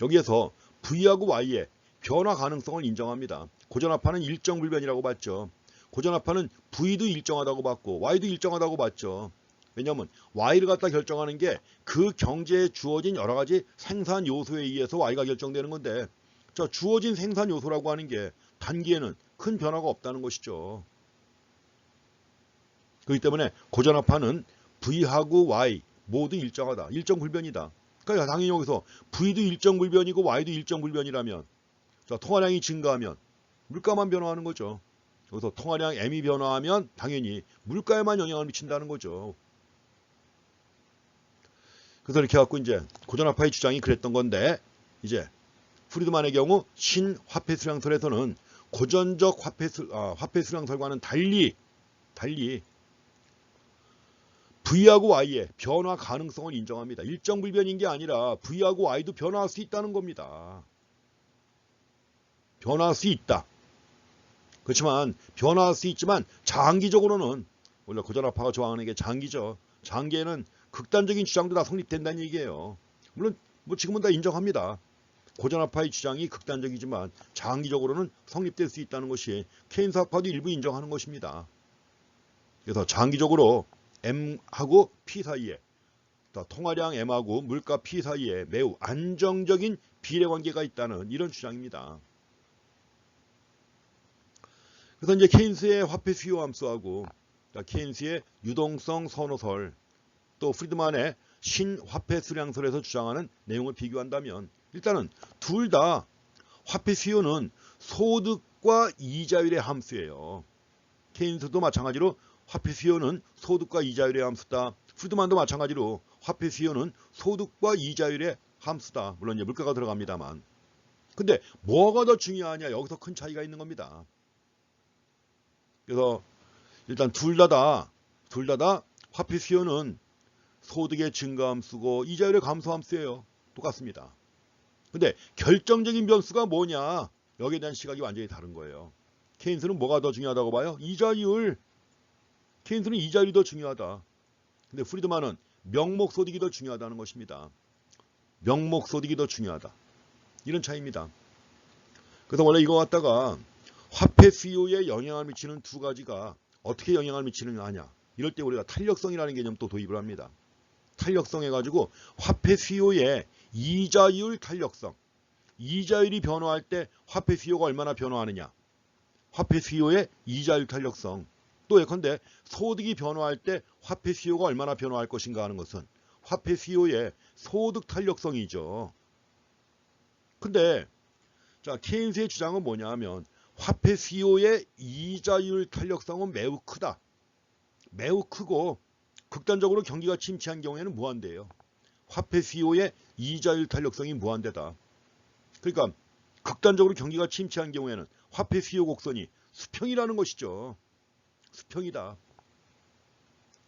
여기에서 V하고 Y의 변화 가능성을 인정합니다. 고전화폐는 일정 불변이라고 봤죠. 고전화폐는 V도 일정하다고 봤고 Y도 일정하다고 봤죠. 왜냐하면 Y를 갖다 결정하는 게 그 경제에 주어진 여러 가지 생산 요소에 의해서 Y가 결정되는 건데, 자, 주어진 생산 요소라고 하는 게 단기에는 큰 변화가 없다는 것이죠. 그렇기 때문에 고전화폐는 V하고 Y 모두 일정하다. 일정 불변이다. 그러니까 당연히 여기서 V도 일정 불변이고 Y도 일정 불변이라면, 자, 통화량이 증가하면 물가만 변화하는 거죠. 여기서 통화량 M이 변화하면 당연히 물가에만 영향을 미친다는 거죠. 그래서 이렇게 해갖고 이제 고전화폐의 주장이 그랬던 건데, 이제 프리드만의 경우 신화폐 수량설에서는 고전적 화폐 수량설과는 달리 V하고 Y의 변화 가능성을 인정합니다. 일정 불변인 게 아니라 V하고 Y도 변화할 수 있다는 겁니다. 변화할 수 있다. 그렇지만 변화할 수 있지만 장기적으로는, 원래 고전화폐가 좋아하는 게 장기죠. 장기에는 극단적인 주장도 다 성립된다는 얘기예요. 물론 뭐 지금은 다 인정합니다. 고전화폐의 주장이 극단적이지만 장기적으로는 성립될 수 있다는 것이 케인스학파도 일부 인정하는 것입니다. 그래서 장기적으로 M하고 P 사이에, 통화량 M하고 물가 P 사이에 매우 안정적인 비례관계가 있다는 이런 주장입니다. 그래서 이제 케인스의 화폐 수요 함수하고 케인스의 유동성 선호설, 또 프리드만의 신화폐 수량설에서 주장하는 내용을 비교한다면, 일단은 둘 다 화폐 수요는 소득과 이자율의 함수예요. 케인스도 마찬가지로 화폐 수요는 소득과 이자율의 함수다. 프리드만도 마찬가지로 화폐 수요는 소득과 이자율의 함수다. 물론 이제 물가가 들어갑니다만. 근데 뭐가 더 중요하냐, 여기서 큰 차이가 있는 겁니다. 그래서 일단 둘 다 화폐 수요는 소득의 증가함수고 이자율의 감소함수예요. 똑같습니다. 근데 결정적인 변수가 뭐냐, 여기에 대한 시각이 완전히 다른 거예요. 케인스는 뭐가 더 중요하다고 봐요? 이자율. 케인스는 이자율이 더 중요하다. 근데 프리드만은 명목소득이 더 중요하다는 것입니다. 명목소득이 더 중요하다. 이런 차이입니다. 그래서 원래 이거 갖다가 화폐 수요에 영향을 미치는 두 가지가 어떻게 영향을 미치느냐 하냐, 이럴 때 우리가 탄력성이라는 개념 또 도입을 합니다. 탄력성 해가지고 화폐 수요의 이자율 탄력성, 이자율이 변화할 때 화폐 수요가 얼마나 변화하느냐, 화폐 수요의 이자율 탄력성, 또 예컨대 소득이 변화할 때 화폐 수요가 얼마나 변화할 것인가 하는 것은 화폐 수요의 소득 탄력성이죠. 근데 자, 케인스의 주장은 뭐냐 하면 화폐 수요의 이자율 탄력성은 매우 크다. 매우 크고 극단적으로 경기가 침체한 경우에는 무한대예요. 화폐 수요의 이자율 탄력성이 무한대다. 그러니까 극단적으로 경기가 침체한 경우에는 화폐 수요 곡선이 수평이라는 것이죠. 수평이다.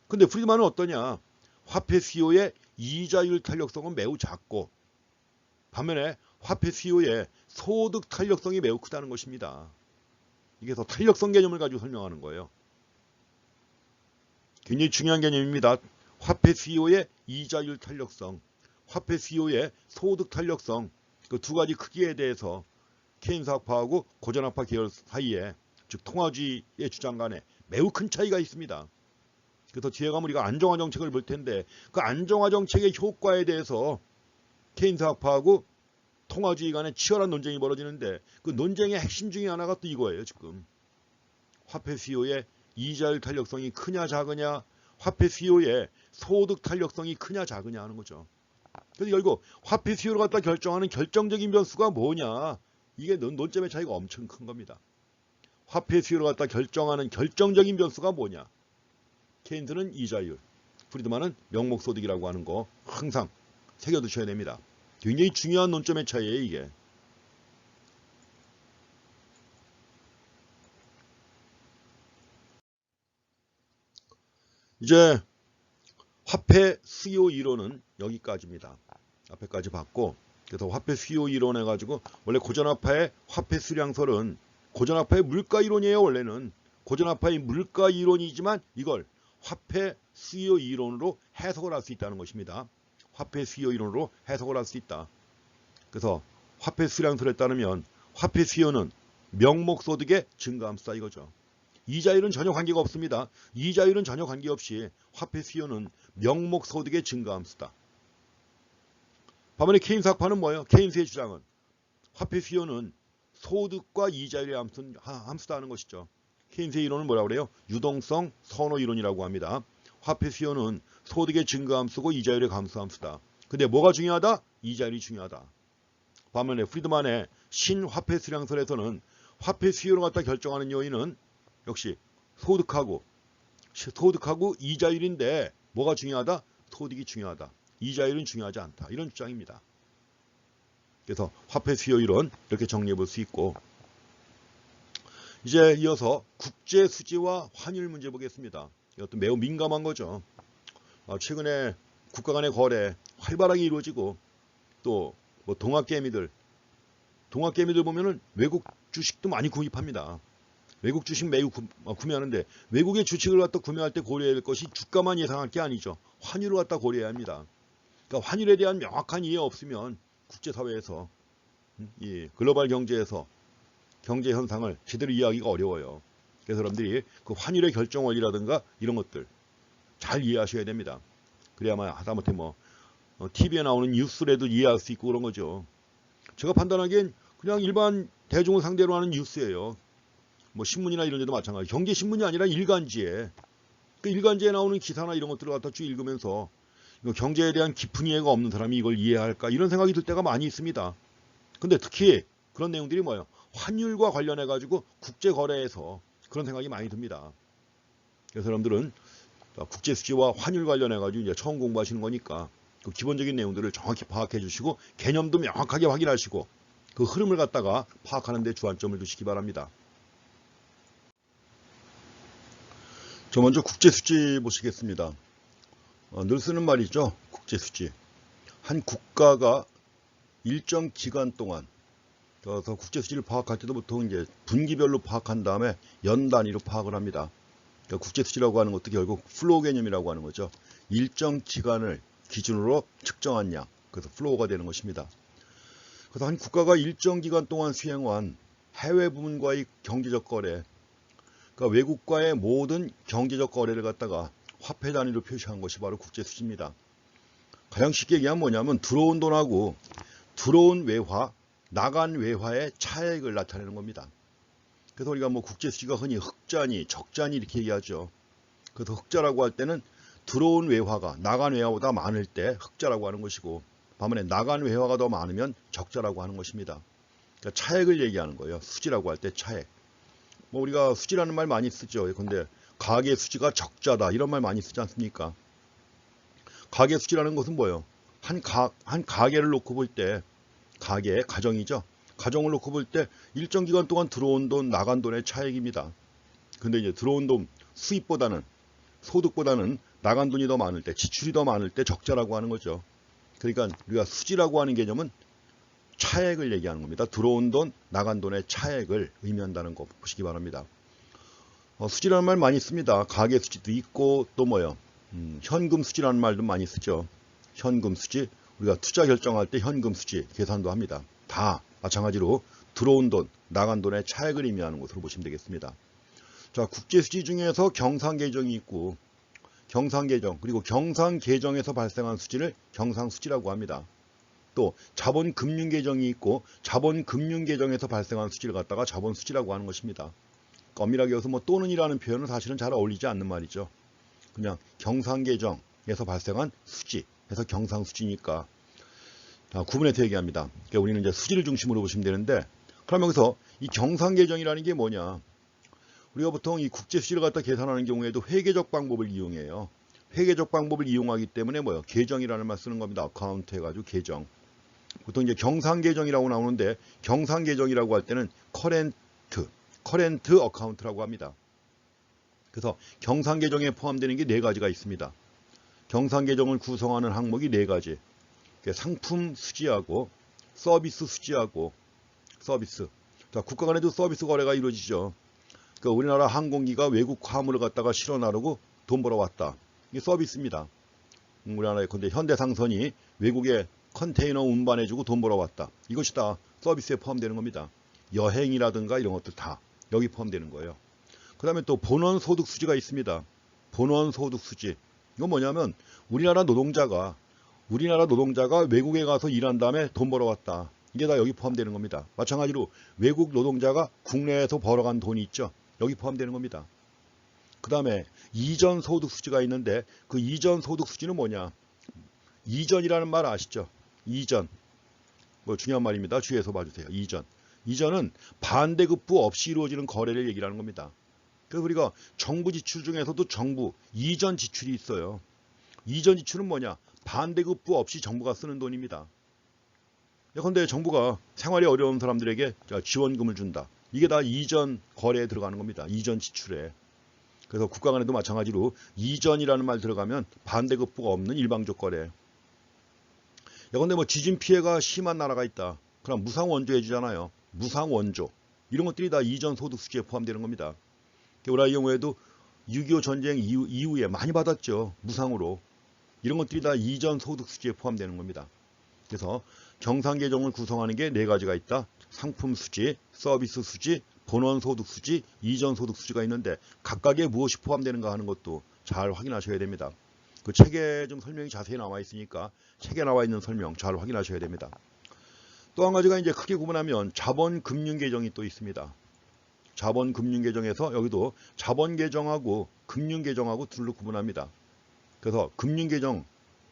근데 프리드만은 어떠냐? 화폐 수요의 이자율 탄력성은 매우 작고 반면에 화폐 수요의 소득 탄력성이 매우 크다는 것입니다. 이게 더 탄력성 개념을 가지고 설명하는 거예요. 굉장히 중요한 개념입니다. 화폐 수요의 이자율 탄력성, 화폐 수요의 소득 탄력성, 그 두 가지 크기에 대해서 케인스 학파하고 고전학파 계열 사이에, 즉 통화주의의 주장 간에 매우 큰 차이가 있습니다. 그래서 뒤에 가면 우리가 안정화 정책을 볼 텐데 그 안정화 정책의 효과에 대해서 케인스 학파하고 통화주의 간에 치열한 논쟁이 벌어지는데 그 논쟁의 핵심 중에 하나가 또 이거예요. 지금 화폐 수요의 이자율 탄력성이 크냐 작으냐, 화폐 수요의 소득 탄력성이 크냐 작으냐 하는 거죠. 그래서 결국 화폐 수요를 갖다 결정하는 결정적인 변수가 뭐냐, 이게 논점의 차이가 엄청 큰 겁니다. 화폐 수요를 갖다 결정하는 결정적인 변수가 뭐냐, 케인스는 이자율, 프리드만은 명목소득이라고 하는 거 항상 새겨두셔야 됩니다. 굉장히 중요한 논점의 차이예요, 이게. 이제 화폐 수요 이론은 여기까지입니다. 앞에까지 봤고, 그래서 화폐 수요 이론 해가지고 원래 고전학파의 화폐 수량설은 고전학파의 물가 이론이에요. 원래는 고전학파의 물가 이론이지만 이걸 화폐 수요 이론으로 해석을 할 수 있다는 것입니다. 화폐 수요 이론으로 해석을 할 수 있다. 그래서 화폐 수량설에 따르면 화폐 수요는 명목소득의 증가함수다 이거죠. 이자율은 전혀 관계가 없습니다. 이자율은 전혀 관계없이 화폐 수요는 명목소득의 증가함수다. 반면에 케인스 학파는 뭐예요? 케인스의 주장은 화폐 수요는 소득과 이자율의 함수다 하는 것이죠. 케인스의 이론은 뭐라고 그래요? 유동성 선호 이론이라고 합니다. 화폐 수요는 소득의 증가함수고 이자율의 감소함수다. 근데 뭐가 중요하다? 이자율이 중요하다. 반면에 프리드만의 신화폐 수량설에서는 화폐 수요를 갖다 결정하는 요인은 역시 소득하고 이자율인데 뭐가 중요하다? 소득이 중요하다. 이자율은 중요하지 않다. 이런 주장입니다. 그래서 화폐 수요 이론 이렇게 정리해 볼 수 있고, 이제 이어서 국제 수지와 환율 문제 보겠습니다. 이것도 매우 민감한 거죠. 최근에 국가 간의 거래 활발하게 이루어지고 또 뭐 동학개미들 보면은 외국 주식도 많이 구입합니다. 외국 주식 매우 구매하는데 외국의 주식을 갖다 구매할 때 고려해야 될 것이 주가만 예상할 게 아니죠. 환율을 갖다 고려해야 합니다. 그러니까 환율에 대한 명확한 이해 없으면 국제사회에서 이 글로벌 경제에서 경제 현상을 제대로 이해하기가 어려워요. 그래서 여러분들이 그 환율의 결정 원리라든가 이런 것들 잘 이해하셔야 됩니다. 그래야만 하다못해 뭐 TV에 나오는 뉴스라도 이해할 수 있고 그런 거죠. 제가 판단하기엔 그냥 일반 대중을 상대로 하는 뉴스예요. 뭐 신문이나 이런 데도 마찬가지. 경제신문이 아니라 일간지에. 그 일간지에 나오는 기사나 이런 것들을 갖다 쭉 읽으면서 경제에 대한 깊은 이해가 없는 사람이 이걸 이해할까 이런 생각이 들 때가 많이 있습니다. 근데 특히 그런 내용들이 뭐예요? 환율과 관련해 가지고 국제거래에서 그런 생각이 많이 듭니다. 그래서 여러분들은 국제수지와 환율 관련해 가지고 이제 처음 공부하시는 거니까 그 기본적인 내용들을 정확히 파악해 주시고 개념도 명확하게 확인하시고 그 흐름을 갖다가 파악하는 데 주안점을 두시기 바랍니다. 저 먼저 국제수지 보시겠습니다. 늘 쓰는 말이죠. 국제수지. 한 국가가 일정 기간 동안, 그래서 국제수지를 파악할 때도 보통 이제 분기별로 파악한 다음에 연 단위로 파악을 합니다. 그러니까 국제수지라고 하는 것도 결국 플로우 개념이라고 하는 거죠. 일정 기간을 기준으로 측정한 양, 그래서 플로우가 되는 것입니다. 그래서 한 국가가 일정 기간 동안 수행한 해외 부문과의 경제적 거래, 그러니까 외국과의 모든 경제적 거래를 갖다가 화폐 단위로 표시한 것이 바로 국제수지입니다. 가장 쉽게 얘기하면 뭐냐면 들어온 돈하고 들어온 외화, 나간 외화의 차액을 나타내는 겁니다. 그래서 우리가 뭐 국제수지가 흔히 흑자니 적자니 이렇게 얘기하죠. 그래서 흑자라고 할 때는 들어온 외화가 나간 외화보다 많을 때 흑자라고 하는 것이고, 반면에 나간 외화가 더 많으면 적자라고 하는 것입니다. 그러니까 차액을 얘기하는 거예요. 수지라고 할 때 차액. 뭐 우리가 수지라는 말 많이 쓰죠. 근데 가계 수지가 적자다 이런 말 많이 쓰지 않습니까? 가계 수지라는 것은 뭐예요? 한 가계를 놓고 볼 때, 가정이죠. 가정을 놓고 볼 때 일정 기간 동안 들어온 돈, 나간 돈의 차액입니다. 근데 이제 들어온 돈 수입보다는, 소득보다는 나간 돈이 더 많을 때, 지출이 더 많을 때 적자라고 하는 거죠. 그러니까 우리가 수지라고 하는 개념은 차액을 얘기하는 겁니다. 들어온 돈, 나간 돈의 차액을 의미한다는 거 보시기 바랍니다. 수지라는 말 많이 씁니다. 가계 수지도 있고 또 뭐요? 현금 수지라는 말도 많이 쓰죠. 현금 수지, 우리가 투자 결정할 때 현금 수지 계산도 합니다. 다 마찬가지로 들어온 돈, 나간 돈의 차액을 의미하는 것으로 보시면 되겠습니다. 자, 국제수지 중에서 경상계정이 있고, 경상계정, 그리고 경상계정에서 발생한 수지를 경상수지라고 합니다. 또 자본금융계정이 있고, 자본금융계정에서 발생한 수지를 갖다가 자본수지라고 하는 것입니다. 엄밀하게 해서 뭐 또는이라는 표현은 사실은 잘 어울리지 않는 말이죠. 그냥 경상계정에서 발생한 수지, 해서 경상수지니까 구분해서 얘기합니다. 그러니까 우리는 이제 수지를 중심으로 보시면 되는데, 그럼 여기서 이 경상계정이라는 게 뭐냐? 우리가 보통 이 국제수지를 갖다 계산하는 경우에도 회계적 방법을 이용해요. 회계적 방법을 이용하기 때문에 뭐요? 계정이라는 말 쓰는 겁니다. 어카운트 해가지고 계정. 보통 이제 경상계정이라고 나오는데, 경상계정이라고 할 때는 커렌트 어카운트라고 합니다. 그래서 경상계정에 포함되는 게 4가지가 있습니다. 경상계정을 구성하는 항목이 4가지. 상품 수지하고 서비스 수지하고 서비스. 자, 국가 간에도 서비스 거래가 이루어지죠. 그러니까 우리나라 항공기가 외국 화물을 갖다가 실어 나르고 돈 벌어왔다. 이게 서비스입니다. 우리나라의 근데 현대상선이 외국에 컨테이너 운반해주고 돈 벌어왔다. 이것이 다 서비스에 포함되는 겁니다. 여행이라든가 이런 것들 다 여기 포함되는 거예요. 그 다음에 또 본원소득수지가 있습니다. 본원소득수지. 이건 뭐냐면 우리나라 노동자가 외국에 가서 일한 다음에 돈 벌어왔다. 이게 다 여기 포함되는 겁니다. 마찬가지로 외국 노동자가 국내에서 벌어간 돈이 있죠. 여기 포함되는 겁니다. 그 다음에 이전소득수지가 있는데, 그 이전소득수지는 뭐냐? 이전이라는 말 아시죠? 이전. 뭐 중요한 말입니다. 주의해서 봐주세요. 이전은 반대급부 없이 이루어지는 거래를 얘기하는 겁니다. 그래서 우리가 정부 지출 중에서도 정부 이전 지출이 있어요. 이전 지출은 뭐냐? 반대급부 없이 정부가 쓰는 돈입니다. 예컨대 정부가 생활이 어려운 사람들에게 지원금을 준다. 이게 다 이전 거래에 들어가는 겁니다. 이전 지출에. 그래서 국가 간에도 마찬가지로 이전이라는 말 들어가면 반대급부가 없는 일방적 거래. 예컨대 뭐 지진 피해가 심한 나라가 있다. 그럼 무상원조 해주잖아요. 무상원조. 이런 것들이 다 이전 소득수지에 포함되는 겁니다. 우리나라의 경우에도 6.25 전쟁 이후에 많이 받았죠. 무상으로. 이런 것들이 다 이전 소득수지에 포함되는 겁니다. 그래서 경상계정을 구성하는 게 4가지가 있다. 상품수지, 서비스수지, 본원소득수지, 이전소득수지가 있는데 각각에 무엇이 포함되는가 하는 것도 잘 확인하셔야 됩니다. 그 책에 좀 설명이 자세히 나와 있으니까 책에 나와 있는 설명 잘 확인하셔야 됩니다. 또 한 가지가 이제 크게 구분하면 자본금융계정이 또 있습니다. 자본금융계정에서 여기도 자본계정하고 금융계정하고 둘로 구분합니다. 그래서 금융계정,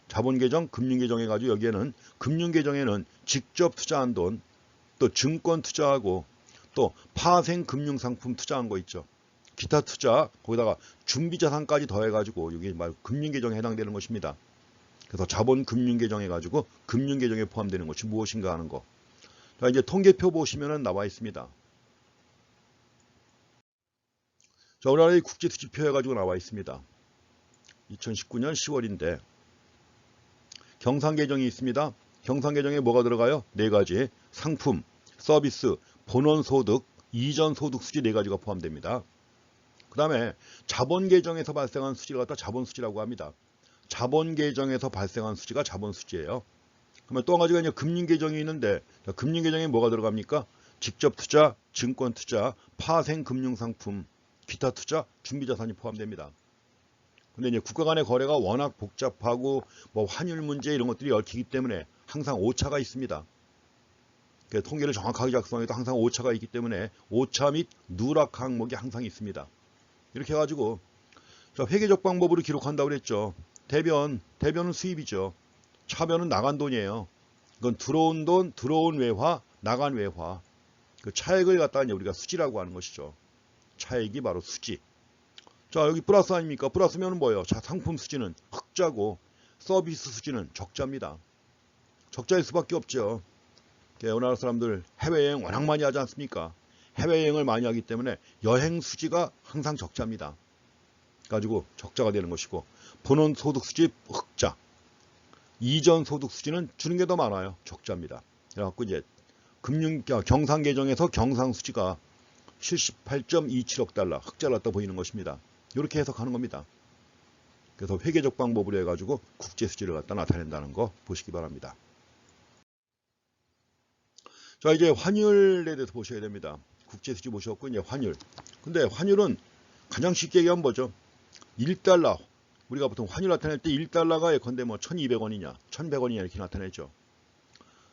자본계정, 금융계정 해가지고 여기에는 금융계정에는 직접 투자한 돈, 또 증권 투자하고 또 파생금융상품 투자한 거 있죠. 기타 투자, 거기다가 준비자산까지 더해가지고 여기 말 금융계정에 해당되는 것입니다. 그래서 자본금융계정 해가지고 금융계정에 포함되는 것이 무엇인가 하는 거. 자, 이제 통계표 보시면은 나와 있습니다. 자, 우리나라의 국제수지표 해가지고 나와 있습니다. 2019년 10월인데 경상계정이 있습니다. 경상계정에 뭐가 들어가요? 4가지. 상품, 서비스, 본원소득, 이전소득수지 4가지가 포함됩니다. 그 다음에 자본계정에서 발생한 수지를 갖다 자본수지라고 합니다. 자본계정에서 발생한 수지가 자본수지예요. 그러면 또 한 가지가 이제 금융계정이 있는데, 금융계정에 뭐가 들어갑니까? 직접 투자, 증권 투자, 파생금융상품, 기타 투자, 준비자산이 포함됩니다. 근데 이제 국가 간의 거래가 워낙 복잡하고 뭐 환율 문제 이런 것들이 얽히기 때문에 항상 오차가 있습니다. 통계를 정확하게 작성해도 항상 오차가 있기 때문에 오차 및 누락 항목이 항상 있습니다. 이렇게 해가지고 회계적 방법으로 기록한다고 그랬죠. 대변은 수입이죠. 차변은 나간 돈이에요. 이건 들어온 돈, 들어온 외화, 나간 외화. 그 차액을 갖다가 이제 우리가 수지라고 하는 것이죠. 차액이 바로 수지. 자, 여기 플러스 아닙니까? 플러스면 뭐예요? 자, 상품 수지는 흑자고 서비스 수지는 적자입니다. 적자일 수밖에 없죠. 우리나라 사람들 해외여행 워낙 많이 하지 않습니까? 해외여행을 많이 하기 때문에 여행 수지가 항상 적자입니다. 가지고 적자가 되는 것이고, 본원 소득 수지 흑자, 이전 소득 수지는 주는 게 더 많아요. 적자입니다. 그래갖고 이제 경상 계정에서 경상 수지가 78.27억 달러 흑자를 갖다 보이는 것입니다. 이렇게 해석하는 겁니다. 그래서 회계적 방법으로 해가지고 국제 수지를 갖다 나타낸다는 거 보시기 바랍니다. 자, 이제 환율에 대해서 보셔야 됩니다. 국제 수지 보셨고, 이제 환율. 근데 환율은 가장 쉽게 얘기하면 뭐죠? 1달러. 우리가 보통 환율 나타낼 때 1달러가 예컨대 뭐 1200원이냐, 1100원이냐 이렇게 나타내죠.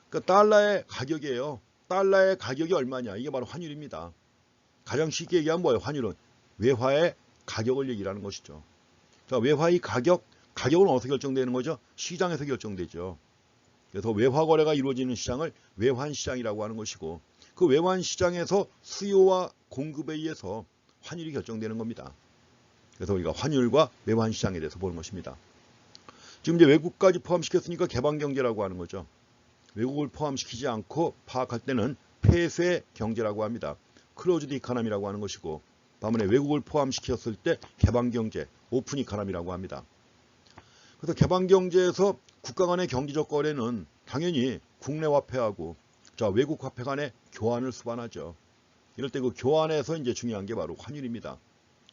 그러니까 달러의 가격이에요. 달러의 가격이 얼마냐. 이게 바로 환율입니다. 가장 쉽게 얘기하면 뭐예요? 환율은 외화의 가격을 얘기하는 것이죠. 자, 외화의 가격은 어디서 결정되는 거죠? 시장에서 결정되죠. 그래서 외화 거래가 이루어지는 시장을 외환시장이라고 하는 것이고, 그 외환시장에서 수요와 공급에 의해서 환율이 결정되는 겁니다. 그래서 우리가 환율과 외환시장에 대해서 보는 것입니다. 지금 이제 외국까지 포함시켰으니까 개방경제라고 하는 거죠. 외국을 포함시키지 않고 파악할 때는 폐쇄 경제라고 합니다. 클로즈드 이코노미라고 하는 것이고, 반면에 외국을 포함시켰을 때 개방경제, 오픈 이코노미라고 합니다. 그래서 개방경제에서 국가 간의 경제적 거래는 당연히 국내 화폐하고 외국 화폐 간의 교환을 수반하죠. 이럴 때 그 교환에서 이제 중요한 게 바로 환율입니다.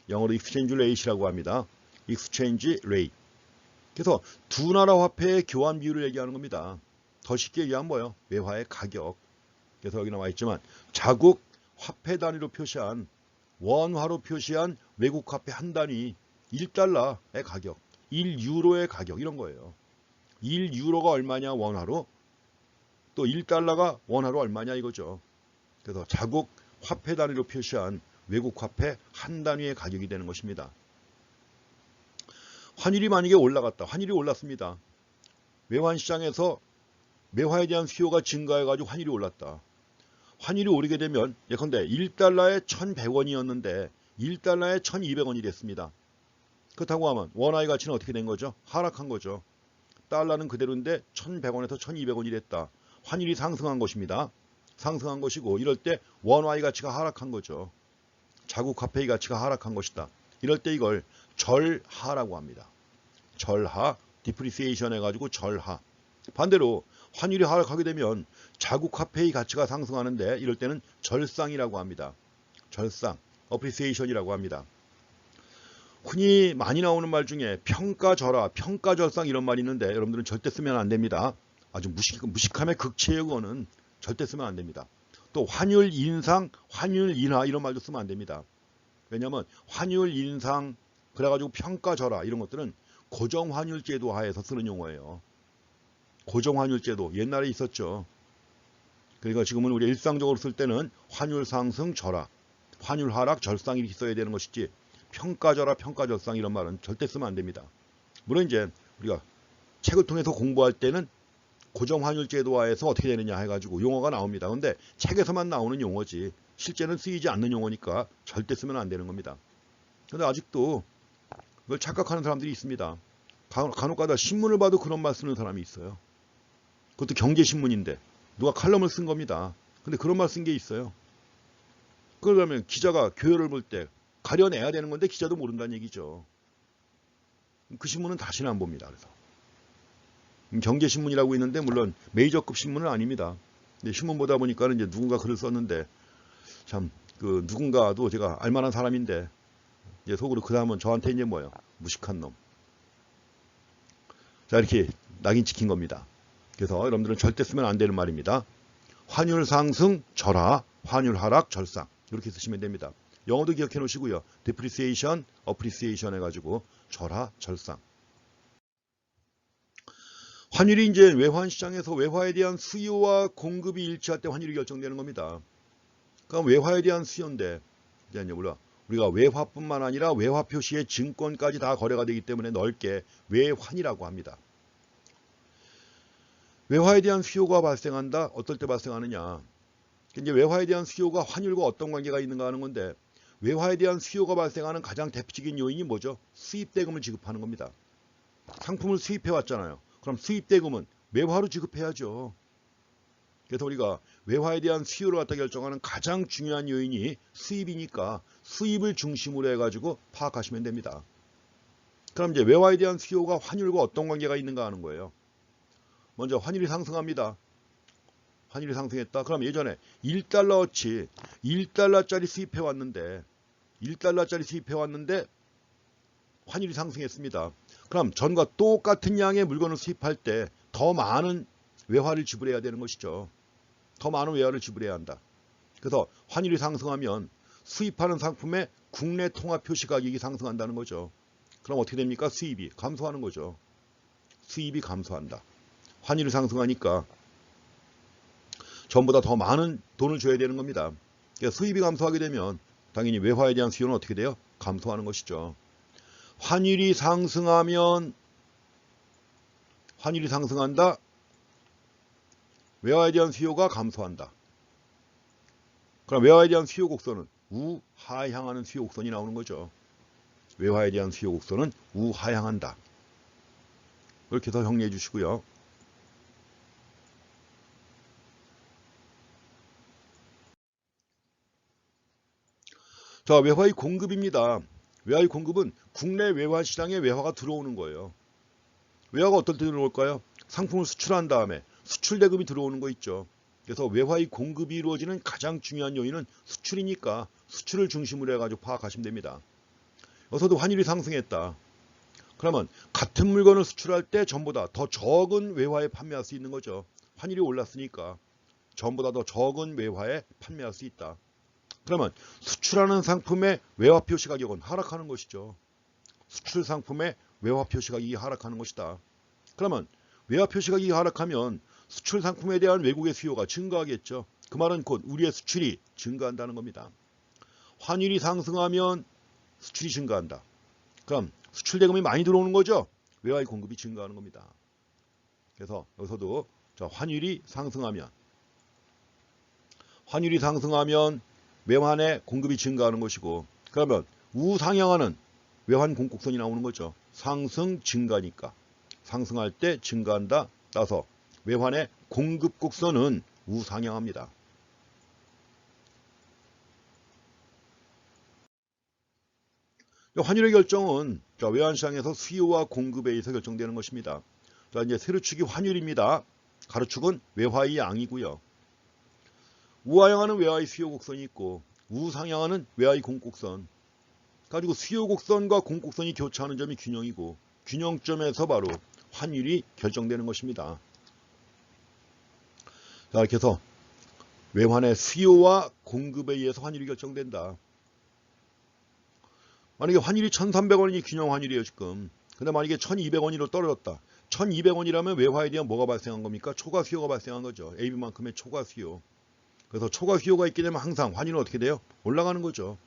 영어로 exchange rate이라고 합니다. exchange rate. 그래서 두 나라 화폐의 교환 비율을 얘기하는 겁니다. 더 쉽게 얘기하면 뭐예요? 외화의 가격. 그래서 여기 나와 있지만 자국 화폐 단위로 표시한 원화로 표시한 외국 화폐 한 단위 1달러의 가격, 1유로의 가격 이런 거예요. 1유로가 얼마냐 원화로, 또 1달러가 원화로 얼마냐 이거죠. 그래서 자국 화폐 단위로 표시한 외국 화폐 한 단위의 가격이 되는 것입니다. 환율이 만약에 올라갔다. 환율이 올랐습니다. 외환시장에서 외화에 대한 수요가 증가해가지고 환율이 올랐다. 환율이 오르게 되면 예컨대 1달러에 1100원이었는데 1달러에 1200원이 됐습니다. 그렇다고 하면 원화의 가치는 어떻게 된 거죠? 하락한 거죠. 달러는 그대로인데 1100원에서 1200원이 됐다. 환율이 상승한 것입니다. 상승한 것이고, 이럴 때 원화의 가치가 하락한 거죠. 자국 화폐의 가치가 하락한 것이다. 이럴 때 이걸 절하라고 합니다. 절하, 디프리시에이션 해가지고 절하. 반대로 환율이 하락하게 되면 자국 화폐의 가치가 상승하는데 이럴 때는 절상이라고 합니다. 절상, 어프리시에이션이라고 합니다. 흔히 많이 나오는 말 중에 평가절하, 평가절상 이런 말이 있는데 여러분들은 절대 쓰면 안 됩니다. 아주 무식함의 극치예요. 그거는 절대 쓰면 안 됩니다. 또 환율 인상, 환율 인하 이런 말도 쓰면 안 됩니다. 왜냐하면 환율 인상, 그래가지고 평가절하 이런 것들은 고정환율제도 하에서 쓰는 용어예요. 고정환율제도 옛날에 있었죠. 그러니까 지금은 우리 일상적으로 쓸 때는 환율 상승, 절하, 환율 하락, 절상 이렇게 써야 되는 것이지 평가절하, 평가절상 이런 말은 절대 쓰면 안 됩니다. 물론 이제 우리가 책을 통해서 공부할 때는 고정환율제도화에서 어떻게 되느냐 해가지고 용어가 나옵니다. 근데 책에서만 나오는 용어지 실제는 쓰이지 않는 용어니까 절대 쓰면 안 되는 겁니다. 근데 아직도 그걸 착각하는 사람들이 있습니다. 간혹가다 신문을 봐도 그런 말 쓰는 사람이 있어요. 그것도 경제신문인데 누가 칼럼을 쓴 겁니다. 근데 그런 말 쓴 게 있어요. 그러면 기자가 교열을 볼 때 가려내야 되는 건데 기자도 모른다는 얘기죠. 그 신문은 다시는 안 봅니다. 그래서 경제신문이라고 있는데 물론 메이저급 신문은 아닙니다. 근데 신문 보다 보니까는 이제 누군가 글을 썼는데 참 그 누군가도 제가 알만한 사람인데 이제 속으로 그 다음은 저한테 이제 뭐예요? 무식한 놈. 자, 이렇게 낙인 찍힌 겁니다. 그래서 여러분들은 절대 쓰면 안 되는 말입니다. 환율 상승, 절하, 환율 하락, 절상 이렇게 쓰시면 됩니다. 영어도 기억해 놓으시고요. depreciation, appreciation 해가지고 절하, 절상. 환율이 이제 외환시장에서 외화에 대한 수요와 공급이 일치할 때 환율이 결정되는 겁니다. 그럼 외화에 대한 수요인데 이제 물론 우리가 외화뿐만 아니라 외화 표시의 증권까지 다 거래가 되기 때문에 넓게 외환이라고 합니다. 외화에 대한 수요가 발생한다. 어떨 때 발생하느냐. 이제 외화에 대한 수요가 환율과 어떤 관계가 있는가 하는 건데 외화에 대한 수요가 발생하는 가장 대표적인 요인이 뭐죠? 수입대금을 지급하는 겁니다. 상품을 수입해 왔잖아요. 그럼 수입대금은 외화로 지급해야죠. 그래서 우리가 외화에 대한 수요를 갖다 결정하는 가장 중요한 요인이 수입이니까 수입을 중심으로 해가지고 파악하시면 됩니다. 그럼 이제 외화에 대한 수요가 환율과 어떤 관계가 있는가 하는 거예요. 먼저 환율이 상승합니다. 환율이 상승했다. 그럼 예전에 1달러어치 1달러짜리 수입해 왔는데 1달러짜리 수입해 왔는데 환율이 상승했습니다. 그럼 전과 똑같은 양의 물건을 수입할 때 더 많은 외화를 지불해야 되는 것이죠. 더 많은 외화를 지불해야 한다. 그래서 환율이 상승하면 수입하는 상품의 국내 통화 표시 가격이 상승한다는 거죠. 그럼 어떻게 됩니까? 수입이 감소하는 거죠. 수입이 감소한다. 환율이 상승하니까 전보다 더 많은 돈을 줘야 되는 겁니다. 그러니까 수입이 감소하게 되면 당연히 외화에 대한 수요는 어떻게 돼요? 감소하는 것이죠. 환율이 상승하면 환율이 상승한다. 외화에 대한 수요가 감소한다. 그럼 외화에 대한 수요 곡선은 우하향하는 수요 곡선이 나오는 거죠. 외화에 대한 수요 곡선은 우하향한다. 이렇게 해서 정리해 주시고요. 자, 외화의 공급입니다. 외화의 공급은 국내 외화 시장에 외화가 들어오는 거예요. 외화가 어떨 때 들어올까요? 상품을 수출한 다음에 수출 대금이 들어오는 거 있죠. 그래서 외화의 공급이 이루어지는 가장 중요한 요인은 수출이니까 수출을 중심으로 해가지고 파악하시면 됩니다. 여기서도 환율이 상승했다. 그러면 같은 물건을 수출할 때 전보다 더 적은 외화에 판매할 수 있는 거죠. 환율이 올랐으니까 전보다 더 적은 외화에 판매할 수 있다. 그러면 수출하는 상품의 외화 표시 가격은 하락하는 것이죠. 수출 상품의 외화 표시 가격이 하락하는 것이다. 그러면 외화 표시 가격이 하락하면 수출 상품에 대한 외국의 수요가 증가하겠죠. 그 말은 곧 우리의 수출이 증가한다는 겁니다. 환율이 상승하면 수출이 증가한다. 그럼 수출 대금이 많이 들어오는 거죠. 외화의 공급이 증가하는 겁니다. 그래서 여기서도 환율이 상승하면 외환의 공급이 증가하는 것이고, 그러면 우상향하는 외환 공급선이 나오는 거죠. 상승 증가니까 상승할 때 증가한다. 따라서 외환의 공급 곡선은 우상향합니다. 환율의 결정은 외환시장에서 수요와 공급에 의해서 결정되는 것입니다. 자, 이제 세로축이 환율입니다. 가로축은 외화의 양이고요. 우하향하는 외화의 수요 곡선이 있고 우상향하는 외화의 공곡선. 가지고 수요 곡선과 공곡선이 교차하는 점이 균형이고 균형점에서 바로 환율이 결정되는 것입니다. 자, 이렇게 해서 외환의 수요와 공급에 의해서 환율이 결정된다. 만약에 환율이 1,300원이 균형 환율이에요 지금. 근데 만약에 1,200원으로 떨어졌다. 1,200원이라면 외화에 대한 뭐가 발생한 겁니까? 초과 수요가 발생한 거죠. AB만큼의 초과 수요. 그래서 초과 수요가 있게 되면 항상 환율은 어떻게 돼요? 올라가는 거죠.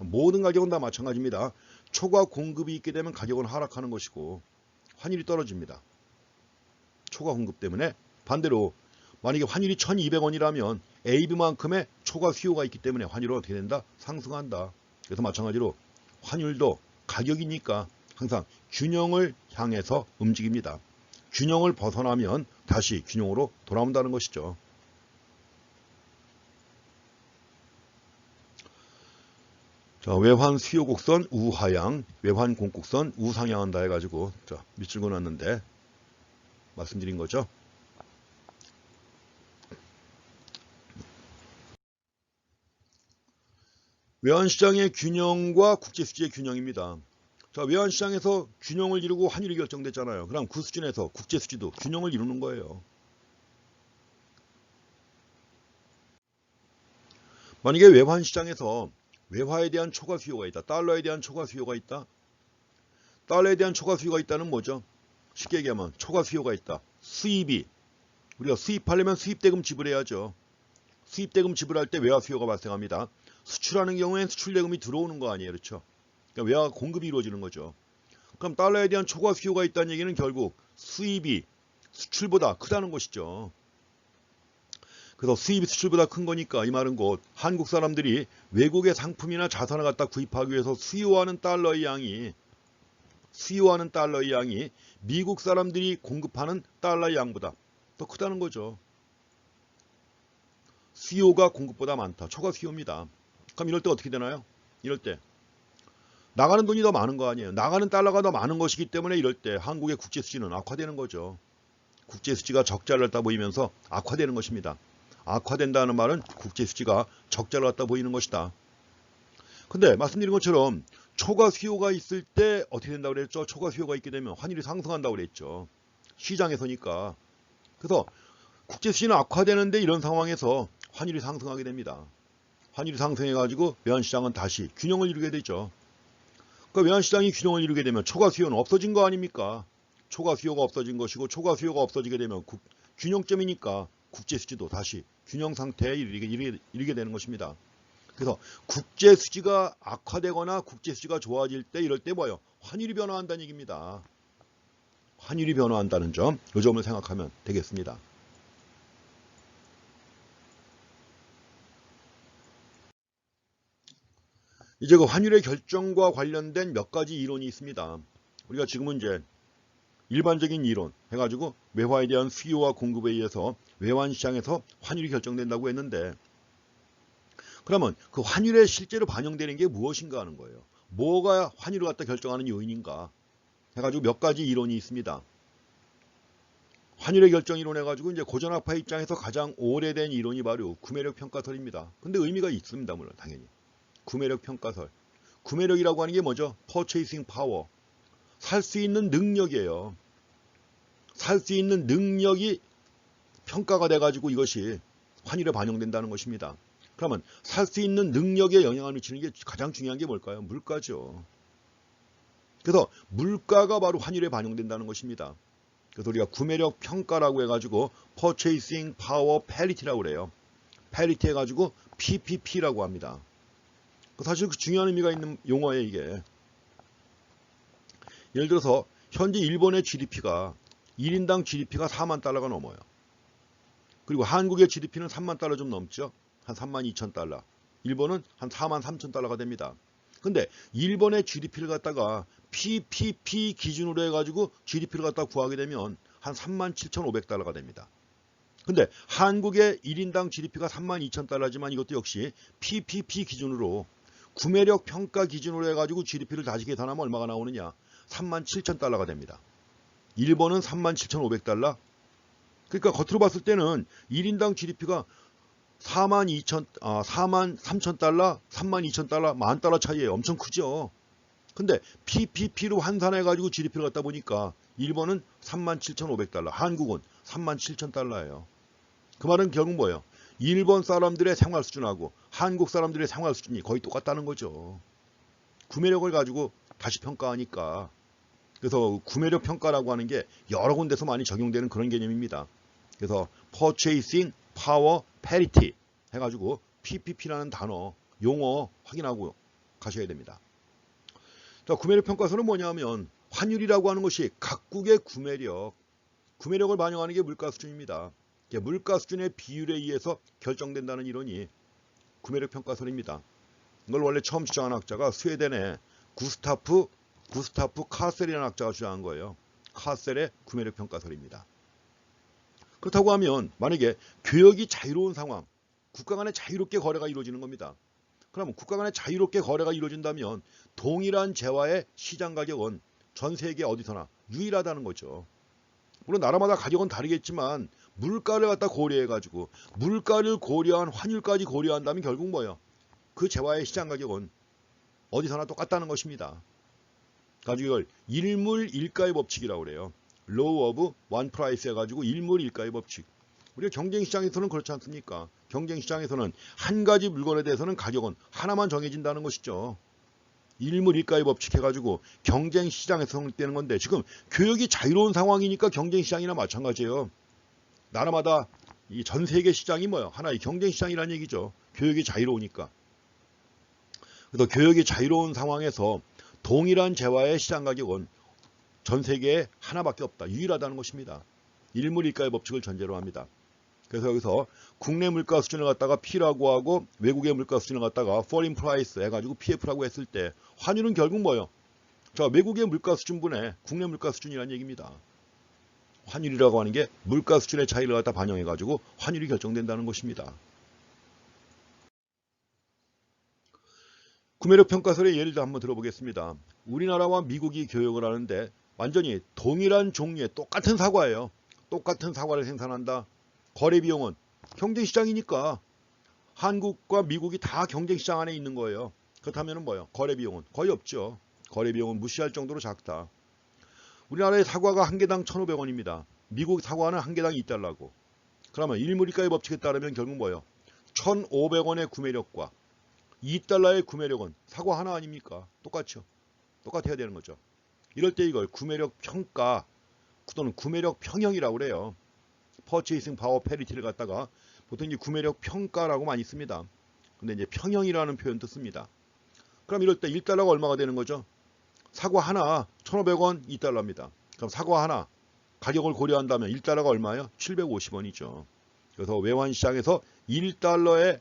모든 가격은 다 마찬가지입니다. 초과 공급이 있게 되면 가격은 하락하는 것이고 환율이 떨어집니다. 초과 공급 때문에. 반대로 만약에 환율이 1,200원이라면 AB만큼의 초과 수요가 있기 때문에 환율은 어떻게 된다? 상승한다. 그래서 마찬가지로 환율도 가격이니까 항상 균형을 향해서 움직입니다. 균형을 벗어나면 다시 균형으로 돌아온다는 것이죠. 자, 외환 수요 곡선 우하향, 외환 공곡선 우상향한다 해가지고 밑줄 그어놨는데 말씀드린 거죠. 외환시장의 균형과 국제수지의 균형입니다. 자, 외환시장에서 균형을 이루고 환율이 결정됐잖아요. 그럼 그 수준에서 국제수지도 균형을 이루는 거예요. 만약에 외환시장에서 외화에 대한 초과 수요가 있다. 달러에 대한 초과 수요가 있다. 달러에 대한 초과 수요가 있다는 뭐죠? 쉽게 얘기하면 초과 수요가 있다. 수입이 우리가 수입하려면 수입대금 지불해야죠. 수입대금 지불할 때 외화 수요가 발생합니다. 수출하는 경우엔 수출대금이 들어오는 거 아니에요. 그렇죠? 그러니까 외화 공급이 이루어지는 거죠. 그럼 달러에 대한 초과 수요가 있다는 얘기는 결국 수입이 수출보다 크다는 것이죠. 그래서 수입이 수출보다 큰 거니까 이 말은 곧 한국 사람들이 외국의 상품이나 자산을 갖다 구입하기 위해서 수요하는 달러의 양이 수요하는 달러의 양이 미국 사람들이 공급하는 달러의 양보다 더 크다는 거죠. 수요가 공급보다 많다. 초과 수요입니다. 그럼 이럴 때 어떻게 되나요? 이럴 때 나가는 돈이 더 많은 거 아니에요. 나가는 달러가 더 많은 것이기 때문에 이럴 때 한국의 국제 수지는 악화되는 거죠. 국제 수지가 적자를 갖다 보이면서 악화되는 것입니다. 악화된다는 말은 국제 수지가 적자를 갖다 보이는 것이다. 근데 말씀드린 것처럼 초과 수요가 있을 때 어떻게 된다고 그랬죠? 초과 수요가 있게 되면 환율이 상승한다고 그랬죠. 시장에서니까. 그래서 국제 수지는 악화되는데 이런 상황에서 환율이 상승하게 됩니다. 환율이 상승해가지고 외환시장은 다시 균형을 이루게 되죠. 그러니까 외환시장이 균형을 이루게 되면 초과 수요는 없어진 거 아닙니까? 초과 수요가 없어진 것이고 초과 수요가 없어지게 되면 균형점이니까 국제 수지도 다시 균형 상태에 이르게 되는 것입니다. 그래서 국제 수지가 악화되거나 국제 수지가 좋아질 때 이럴 때 뭐예요? 환율이 변화한다는 얘기입니다. 환율이 변화한다는 점, 이 점을 생각하면 되겠습니다. 이제 그 환율의 결정과 관련된 몇 가지 이론이 있습니다. 우리가 지금은 이제 일반적인 이론 해가지고 외화에 대한 수요와 공급에 의해서 외환시장에서 환율이 결정된다고 했는데, 그러면 그 환율에 실제로 반영되는 게 무엇인가 하는 거예요. 뭐가 환율을 갖다 결정하는 요인인가 해가지고 몇 가지 이론이 있습니다. 환율의 결정 이론 해가지고 이제 고전학파 입장에서 가장 오래된 이론이 바로 구매력 평가설입니다. 근데 의미가 있습니다. 물론 당연히. 구매력 평가설. 구매력이라고 하는 게 뭐죠? purchasing power. 살 수 있는 능력이에요. 살 수 있는 능력이 평가가 돼가지고 이것이 환율에 반영된다는 것입니다. 그러면 살 수 있는 능력에 영향을 미치는 게 가장 중요한 게 뭘까요? 물가죠. 그래서 물가가 바로 환율에 반영된다는 것입니다. 그래서 우리가 구매력 평가라고 해가지고 purchasing power parity라고 그래요. parity 해가지고 PPP라고 합니다. 사실 그 중요한 의미가 있는 용어예요, 이게. 예를 들어서 현재 일본의 GDP가 1인당 GDP가 4만 달러가 넘어요. 그리고 한국의 GDP는 3만 달러 좀 넘죠. 한 3만 2천 달러. 일본은 한 4만 3천 달러가 됩니다. 근데 일본의 GDP를 갖다가 PPP 기준으로 해가지고 GDP를 갖다 구하게 되면 한 3만 7,500달러가 됩니다. 근데 한국의 1인당 GDP가 3만 2천 달러지만 이것도 역시 PPP 기준으로 구매력 평가 기준으로 해가지고 GDP를 다시 계산하면 얼마가 나오느냐? 3만 7천 달러가 됩니다. 일본은 3만 7,500달러. 그러니까 겉으로 봤을 때는 1인당 GDP가 4만 3천 달러, 3만 2천 달러, 1만 달러 차이에 엄청 크죠. 근데 PPP로 환산해가지고 GDP를 갖다 보니까 일본은 3만 7,500달러, 한국은 3만 7천 달러예요. 그 말은 결국 뭐예요? 일본 사람들의 생활 수준하고 한국 사람들의 생활 수준이 거의 똑같다는 거죠. 구매력을 가지고 다시 평가하니까. 그래서 구매력 평가라고 하는 게 여러 군데서 많이 적용되는 그런 개념입니다. 그래서 purchasing power parity 해가지고 PPP라는 단어, 용어 확인하고 가셔야 됩니다. 자, 구매력 평가서는 뭐냐면 환율이라고 하는 것이 각국의 구매력을 반영하는 게 물가 수준입니다. 물가 수준의 비율에 의해서 결정된다는 이론이 구매력 평가설입니다. 이걸 원래 처음 주장한 학자가 스웨덴의 구스타프 카셀이라는 학자가 주장한 거예요. 카셀의 구매력 평가설입니다. 그렇다고 하면 만약에 교역이 자유로운 상황, 국가 간에 자유롭게 거래가 이루어지는 겁니다. 그러면 국가 간에 자유롭게 거래가 이루어진다면 동일한 재화의 시장 가격은 전 세계 어디서나 유일하다는 거죠. 물론 나라마다 가격은 다르겠지만 물가를 갖다 고려해가지고 물가를 고려한 환율까지 고려한다면 결국 뭐예요? 그 재화의 시장 가격은 어디서나 똑같다는 것입니다. 가지고 이걸 일물일가의 법칙이라고 그래요. Law of One Price 해가지고 일물일가의 법칙. 우리가 경쟁시장에서는 그렇지 않습니까? 경쟁시장에서는 한 가지 물건에 대해서는 가격은 하나만 정해진다는 것이죠. 일물일가의 법칙 해가지고 경쟁시장에서 성립되는 건데 지금 교역이 자유로운 상황이니까 경쟁시장이나 마찬가지예요. 나라마다 이 전 세계 시장이 뭐예요? 하나의 경쟁시장이라는 얘기죠. 교역이 자유로우니까. 그래서 교역이 자유로운 상황에서 동일한 재화의 시장 가격은 전 세계에 하나밖에 없다. 유일하다는 것입니다. 일물일가의 법칙을 전제로 합니다. 그래서 여기서 국내 물가 수준을 갖다가 P라고 하고 외국의 물가 수준을 갖다가 Foreign Price 해가지고 PF라고 했을 때 환율은 결국 뭐예요? 자, 외국의 물가 수준분의 국내 물가 수준이라는 얘기입니다. 환율이라고 하는 게 물가 수준의 차이를 갖다 반영해가지고 환율이 결정된다는 것입니다. 구매력 평가설의 예를 한번 들어보겠습니다. 우리나라와 미국이 교역을 하는데 완전히 동일한 종류의 똑같은 사과예요. 똑같은 사과를 생산한다. 거래 비용은 경쟁시장이니까 한국과 미국이 다 경쟁시장 안에 있는 거예요. 그렇다면 뭐예요? 거래 비용은 거의 없죠. 거래 비용은 무시할 정도로 작다. 우리나라의 사과가 한 개당 1,500원입니다. 미국 사과는 한 개당 2달러고. 그러면 일무리가의 법칙에 따르면 결국 뭐예요? 1,500원의 구매력과 2달러의 구매력은 사과 하나 아닙니까? 똑같죠. 똑같아야 되는 거죠. 이럴 때 이걸 구매력 평가 또는 구매력 평형이라고 그래요. Purchasing Power Parity를 갖다가 보통 이제 구매력 평가라고 많이 씁니다. 근데 이제 평형이라는 표현도 씁니다. 그럼 이럴 때 1달러가 얼마가 되는 거죠? 사과 하나 1,500원 2달러입니다. 그럼 사과 하나 가격을 고려한다면 1달러가 얼마예요? 750원이죠. 그래서 외환시장에서 1달러의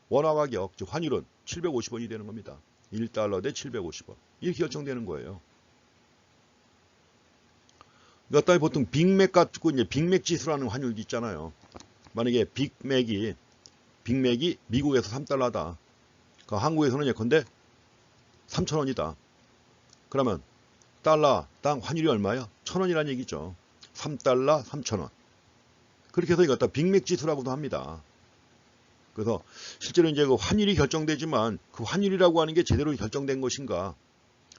원화 가격, 즉 환율은 750원이 되는 겁니다. 1달러 대 750원. 이렇게 결정되는 거예요. 그러니까 보통 빅맥 갖고 이제 빅맥 지수라는 환율도 있잖아요. 만약에 빅맥이 미국에서 3달러다. 그 한국에서는 예컨대 3,000원이다. 그러면 달러당 환율이 얼마예요? 1,000원이라는 얘기죠. 3달러 3,000원. 그렇게 해서 이거 빅맥 지수라고도 합니다. 그래서 실제로 이제 그 환율이 결정되지만 그 환율이라고 하는 게 제대로 결정된 것인가,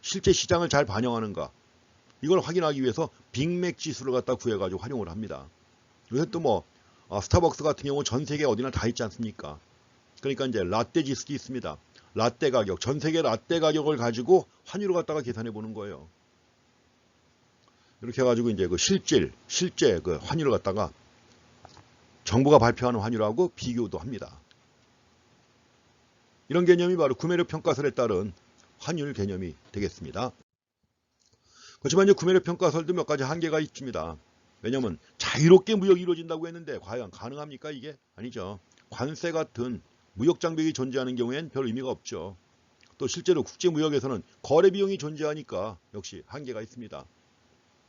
실제 시장을 잘 반영하는가, 이걸 확인하기 위해서 빅맥 지수를 갖다 구해가지고 활용을 합니다. 요새 또 뭐 스타벅스 같은 경우 전 세계 어디나 다 있지 않습니까? 그러니까 이제 라떼 지수도 있습니다. 라떼 가격, 전 세계 라떼 가격을 가지고 환율을 갖다가 계산해 보는 거예요. 이렇게 해가지고 이제 그 실제 그 환율을 갖다가 정부가 발표하는 환율하고 비교도 합니다. 이런 개념이 바로 구매력 평가설에 따른 환율 개념이 되겠습니다. 그렇지만 이제 구매력 평가설도 몇 가지 한계가 있습니다. 왜냐하면 자유롭게 무역이 이루어진다고 했는데 과연 가능합니까 이게? 아니죠. 관세 같은 무역 장벽이 존재하는 경우엔 별 의미가 없죠. 또 실제로 국제무역에서는 거래 비용이 존재하니까 역시 한계가 있습니다.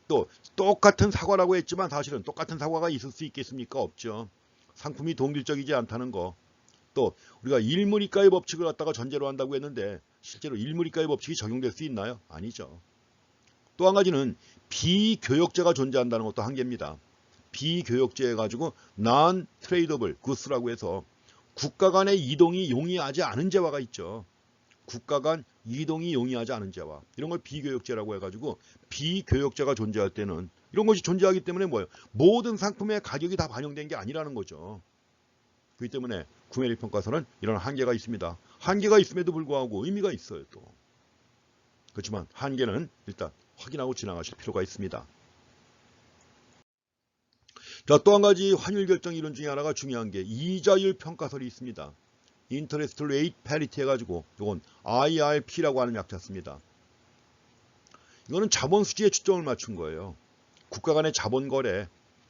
또 똑같은 사과라고 했지만 사실은 똑같은 사과가 있을 수 있겠습니까? 없죠. 상품이 동질적이지 않다는 거. 또 우리가 일무리가의 법칙을 갖다가 전제로 한다고 했는데 실제로 일무리가의 법칙이 적용될 수 있나요? 아니죠. 또 한 가지는 비교역제가 존재한다는 것도 한계입니다. 비교역제 해가지고 non-tradable goods라고 해서 국가 간의 이동이 용이하지 않은 재화가 있죠. 국가 간 이동이 용이하지 않은 재화. 이런 걸 비교역제라고 해가지고 비교역제가 존재할 때는 이런 것이 존재하기 때문에 뭐예요? 모든 상품의 가격이 다 반영된 게 아니라는 거죠. 그렇기 때문에 구매력 평가서는 이런 한계가 있습니다. 한계가 있음에도 불구하고 의미가 있어요 또. 그렇지만 한계는 일단 확인하고 지나가실 필요가 있습니다. 자, 또 한 가지 환율 결정 이론 중에 하나가 중요한 게 이자율 평가설이 있습니다. Interest Rate Parity 해가지고 이건 IRP라고 하는 약자입니다. 이거는 자본 수지에 초점을 맞춘 거예요. 국가 간의 자본 거래,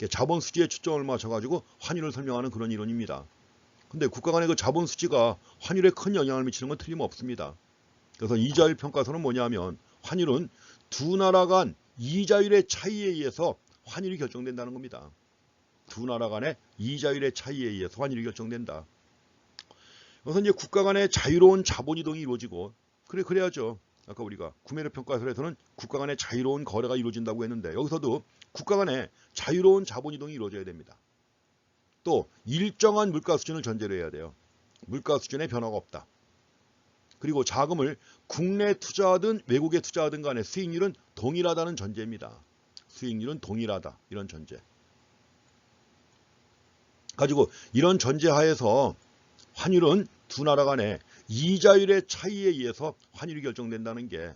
자본 수지에 초점을 맞춰가지고 환율을 설명하는 그런 이론입니다. 근데 국가 간의 그 자본 수지가 환율에 큰 영향을 미치는 건 틀림없습니다. 그래서 이자율 평가설은 뭐냐면 환율은 두 나라 간 이자율의 차이에 의해서 환율이 결정된다는 겁니다. 두 나라 간의 이자율의 차이에 의해서 환율이 결정된다. 그래서 이제 국가 간의 자유로운 자본 이동이 이루어지고 그래야죠. 아까 우리가 구매력 평가설에서는 국가 간의 자유로운 거래가 이루어진다고 했는데 여기서도 국가 간의 자유로운 자본 이동이 이루어져야 됩니다. 또 일정한 물가 수준을 전제로 해야 돼요. 물가 수준에 변화가 없다. 그리고 자금을 국내 투자하든 외국에 투자하든 간에 수익률은 동일하다는 전제입니다. 수익률은 동일하다. 이런 전제. 가지고 이런 전제 하에서 환율은 두 나라 간의 이자율의 차이에 의해서 환율이 결정된다는 게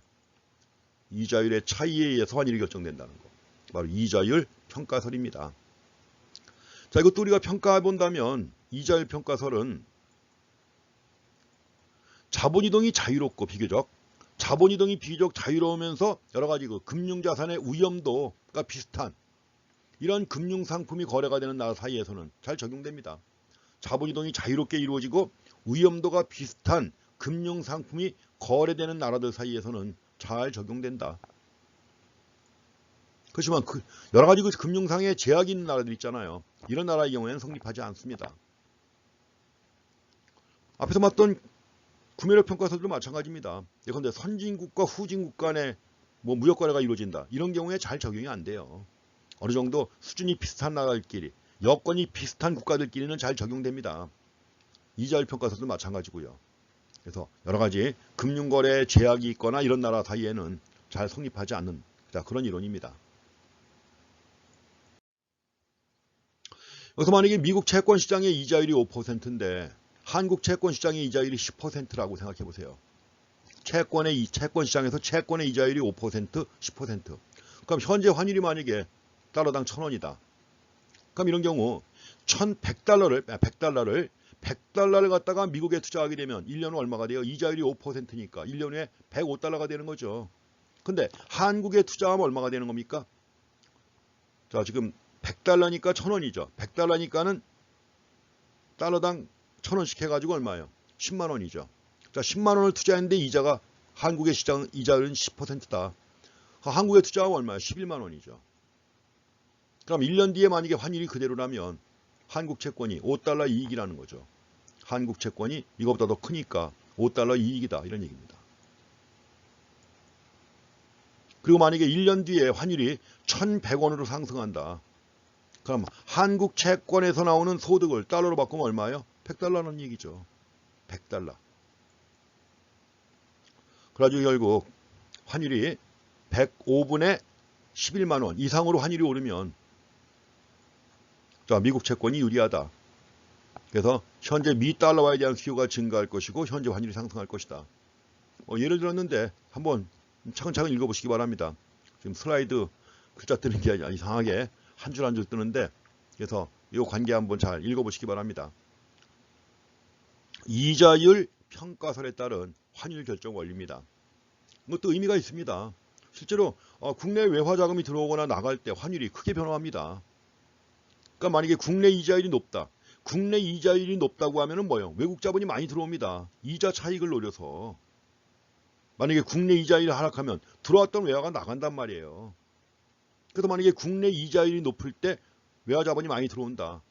이자율의 차이에 의해서 환율이 결정된다는 거. 바로 이자율 평가설입니다. 자, 이것도 우리가 평가해 본다면 이자율 평가설은 자본이동이 자유롭고 비교적 자본이동이 비교적 자유로우면서 여러가지 그 금융자산의 위험도가 비슷한 이런 금융상품이 거래가 되는 나라 사이에서는 잘 적용됩니다. 자본이동이 자유롭게 이루어지고 위험도가 비슷한 금융상품이 거래되는 나라들 사이에서는 잘 적용된다. 그렇지만 여러 가지 금융상의 제약이 있는 나라들 있잖아요. 이런 나라의 경우에는 성립하지 않습니다. 앞에서 봤던 구매력 평가서도 마찬가지입니다. 예컨대 선진국과 후진국 간의 무역 거래가 이루어진다. 이런 경우에 잘 적용이 안 돼요. 어느 정도 수준이 비슷한 나라들끼리, 여건이 비슷한 국가들끼리는 잘 적용됩니다. 이자율 평가서도 마찬가지고요. 그래서 여러 가지 금융거래에 제약이 있거나 이런 나라 사이에는 잘 성립하지 않는 그런 이론입니다. 여기서 만약에 미국 채권 시장의 이자율이 5%인데 한국 채권 시장의 이자율이 10%라고 생각해 보세요. 채권 시장에서 채권의 이자율이 5%, 10%. 그럼 현재 환율이 만약에 달러당 1,000원이다. 그럼 이런 경우 100달러를 갖다가 미국에 투자하게 되면 1년 후 얼마가 돼요? 이자율이 5%니까 1년 후에 105달러가 되는 거죠. 근데 한국에 투자하면 얼마가 되는 겁니까? 자, 지금 100달러니까 1,000원이죠. 100달러니까는 달러당 1,000원씩 해가지고 얼마예요? 10만 원이죠. 자, 10만 원을 투자했는데 이자가 한국의 시장 이자율은 10%다. 한국에 투자하면 얼마예요? 11만 원이죠. 그럼 1년 뒤에 만약에 환율이 그대로라면 한국 채권이 5달러 이익이라는 거죠. 한국 채권이 이것보다 더 크니까 5달러 이익이다. 이런 얘기입니다. 그리고 만약에 1년 뒤에 환율이 1,100원으로 상승한다. 그럼 한국 채권에서 나오는 소득을 달러로 바꾸면 얼마예요? 100달러는 얘기죠. 100달러. 그래가지고 결국 환율이 105분의 11만 원 이상으로 환율이 오르면 자, 미국 채권이 유리하다. 그래서 현재 미 달러화에 대한 수요가 증가할 것이고 현재 환율이 상승할 것이다. 예를 들었는데 한번 차근차근 읽어보시기 바랍니다. 지금 슬라이드 글자 뜨는 게 아니라 이상하게 한 줄 한 줄 뜨는데 그래서 이 관계 한번 잘 읽어보시기 바랍니다. 이자율 평가설에 따른 환율 결정 원리입니다. 이것도 의미가 있습니다. 실제로 국내 외화 자금이 들어오거나 나갈 때 환율이 크게 변화합니다. 그러니까 만약에 국내 이자율이 높다. 국내 이자율이 높다고 하면은 뭐예요? 외국 자본이 많이 들어옵니다. 이자 차익을 노려서. 만약에 국내 이자율이 하락하면 들어왔던 외화가 나간단 말이에요. 그래서 만약에 국내 이자율이 높을 때 외화 자본이 많이 들어온다.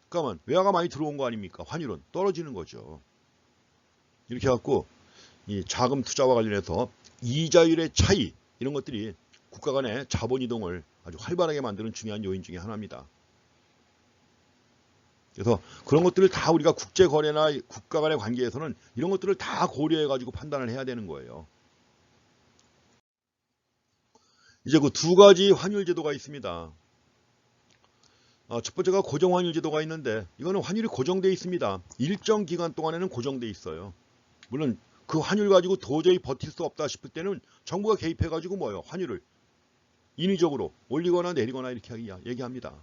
그러면 외화가 많이 들어온 거 아닙니까? 환율은 떨어지는 거죠. 이렇게 해갖고 이 자금 투자와 관련해서 이자율의 차이 이런 것들이 국가 간의 자본 이동을 아주 활발하게 만드는 중요한 요인 중에 하나입니다. 그래서 그런 것들을 다 우리가 국제 거래나 국가 간의 관계에서는 이런 것들을 다 고려해 가지고 판단을 해야 되는 거예요. 이제 그 두 가지 환율 제도가 있습니다. 첫 번째가 고정 환율 제도가 있는데 이거는 환율이 고정되어 있습니다. 일정 기간 동안에는 고정되어 있어요. 물론 그 환율 가지고 도저히 버틸 수 없다 싶을 때는 정부가 개입해 가지고 뭐예요? 환율을 인위적으로 올리거나 내리거나 이렇게 얘기합니다.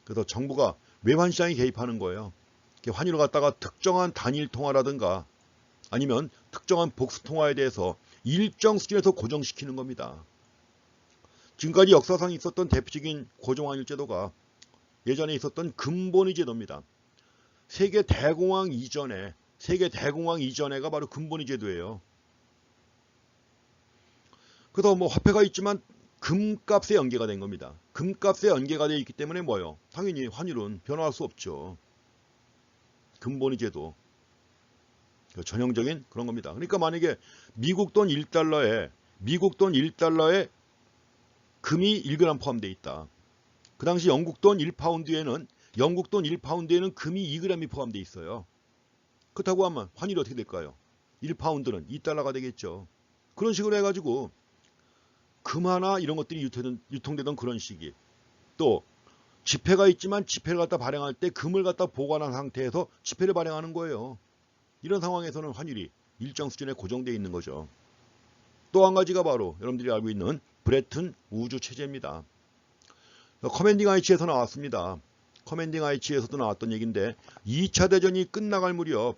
그래서 정부가 외환시장에 개입하는 거예요. 환율을 갖다가 특정한 단일 통화라든가 아니면 특정한 복수 통화에 대해서 일정 수준에서 고정시키는 겁니다. 지금까지 역사상 있었던 대표적인 고정환율 제도가 예전에 있었던 근본위 제도입니다. 세계 대공황 이전에가 바로 근본위 제도예요. 그래서 화폐가 있지만 금값에 연계가 된 겁니다. 금값에 연계가 되어 있기 때문에 뭐예요? 당연히 환율은 변화할 수 없죠. 근본위 제도. 전형적인 그런 겁니다. 그러니까 만약에 미국 돈 1달러에 금이 1g 포함되어 있다. 그 당시 영국 돈 1파운드에는 금이 2g이 포함되어 있어요. 그렇다고 하면 환율이 어떻게 될까요? 1파운드는 2달러가 되겠죠. 그런 식으로 해가지고 금 하나 이런 것들이 유통되던 그런 시기. 또 지폐가 있지만 지폐를 갖다 발행할 때 금을 갖다 보관한 상태에서 지폐를 발행하는 거예요. 이런 상황에서는 환율이 일정 수준에 고정되어 있는 거죠. 또 한 가지가 바로 여러분들이 알고 있는 브레튼 우주 체제입니다. 커맨딩 하이츠에서 나왔습니다. 커맨딩 하이츠에서도 나왔던 얘기인데 2차 대전이 끝나갈 무렵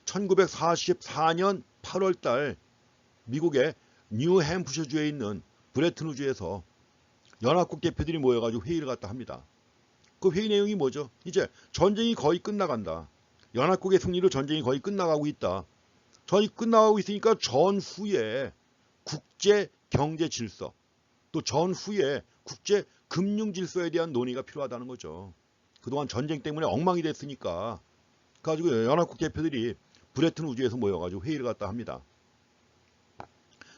1944년 8월 달 미국의 뉴햄프셔주에 있는 브레튼 우주에서 연합국 대표들이 모여가지고 회의를 갖다 합니다. 그 회의 내용이 뭐죠? 이제 전쟁이 거의 끝나간다. 연합국의 승리로 전쟁이 거의 끝나가고 있다. 전이 끝나가고 있으니까 전후에 국제 경제 질서, 또 전후에 국제 금융 질서에 대한 논의가 필요하다는 거죠. 그동안 전쟁 때문에 엉망이 됐으니까 가지고 연합국 대표들이 브레튼 우즈에서 모여가지고 회의를 갖다 합니다.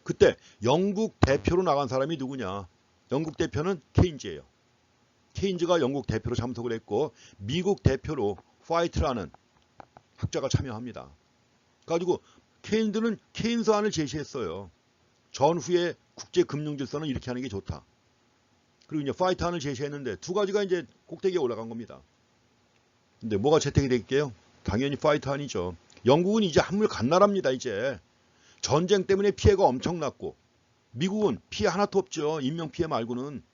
그때 영국 대표로 나간 사람이 누구냐? 영국 대표는 케인즈예요. 케인즈가 영국 대표로 참석을 했고 미국 대표로 화이트라는 학자가 참여합니다. 가지고 케인즈는 케인스안을 제시했어요. 전후의 국제 금융 질서는 이렇게 하는 게 좋다. 그리고 이제 파이트안을 제시했는데 두 가지가 이제 꼭대기에 올라간 겁니다. 근데 뭐가 채택이 될게요? 당연히 파이트안이죠. 영국은 이제 한물 갓나라입니다. 이제 전쟁 때문에 피해가 엄청났고 미국은 피해 하나도 없죠. 인명피해 말고는.